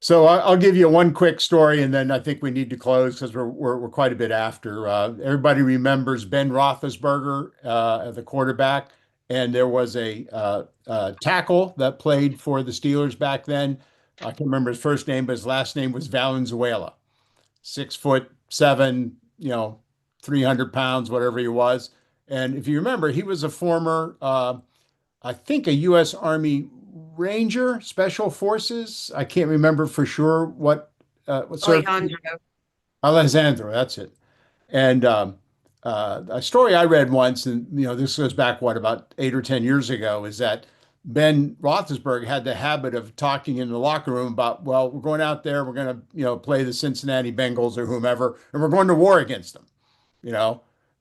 So I'll give you one quick story, and then I think we need to close because we're quite a bit after. Everybody remembers Ben Roethlisberger, the quarterback, and there was a tackle that played for the Steelers back then. I can't remember his first name, but his last name was Valenzuela. 6'7", 300 pounds, whatever he was. And if you remember, he was a former, I think, a U.S. Army Ranger, Special Forces. I can't remember for sure what Alejandro, that's it. And a story I read once, and this goes back about 8 or 10 years ago, is that Ben Roethlisberger had the habit of talking in the locker room about, well, we're going out there, we're going to play the Cincinnati Bengals or whomever, and we're going to war against them,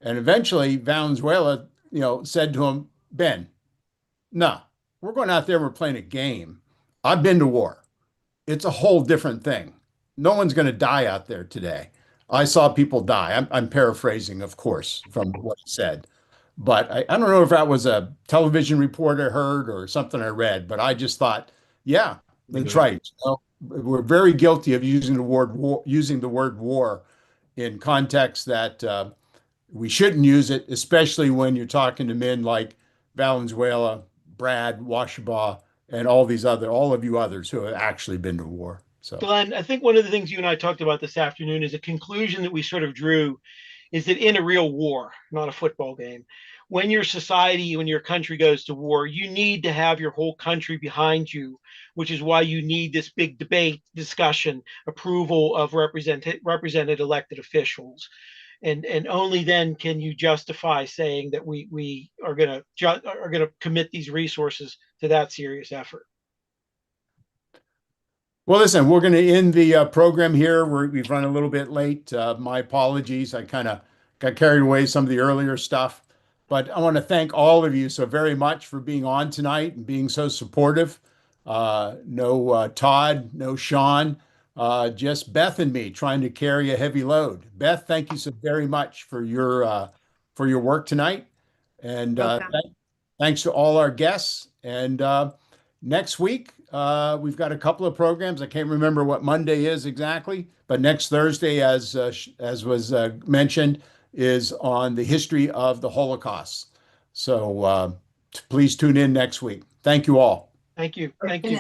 And eventually Valenzuela, said to him, Ben, no, we're going out there, we're playing a game. I've been to war. It's a whole different thing. No one's going to die out there today. I saw people die. I'm paraphrasing, of course, from what he said. But I don't know if that was a television report I heard or something I read, but I just thought, yeah, that's right. We're very guilty of using the word war in context that we shouldn't use it, especially when you're talking to men like Valenzuela, Brad, Washabaugh, and all of you others who have actually been to war. So, Glenn, I think one of the things you and I talked about this afternoon is a conclusion that we sort of drew is that in a real war, not a football game, when your society, when your country goes to war, you need to have your whole country behind you, which is why you need this big debate, discussion, approval of represented elected officials. And only then can you justify saying that we are going to commit these resources to that serious effort. Well, listen, we're going to end the program here. We've run a little bit late. My apologies. I kind of got carried away some of the earlier stuff, but I want to thank all of you so very much for being on tonight and being so supportive. No Todd, no Sean. Just Beth and me trying to carry a heavy load. Beth, thank you so very much for your work tonight, and thanks to all our guests. And next week we've got a couple of programs. I can't remember what Monday is exactly, but next Thursday, as was mentioned, is on the history of the Holocaust. So please tune in next week. Thank you all. Thank you. Thank you.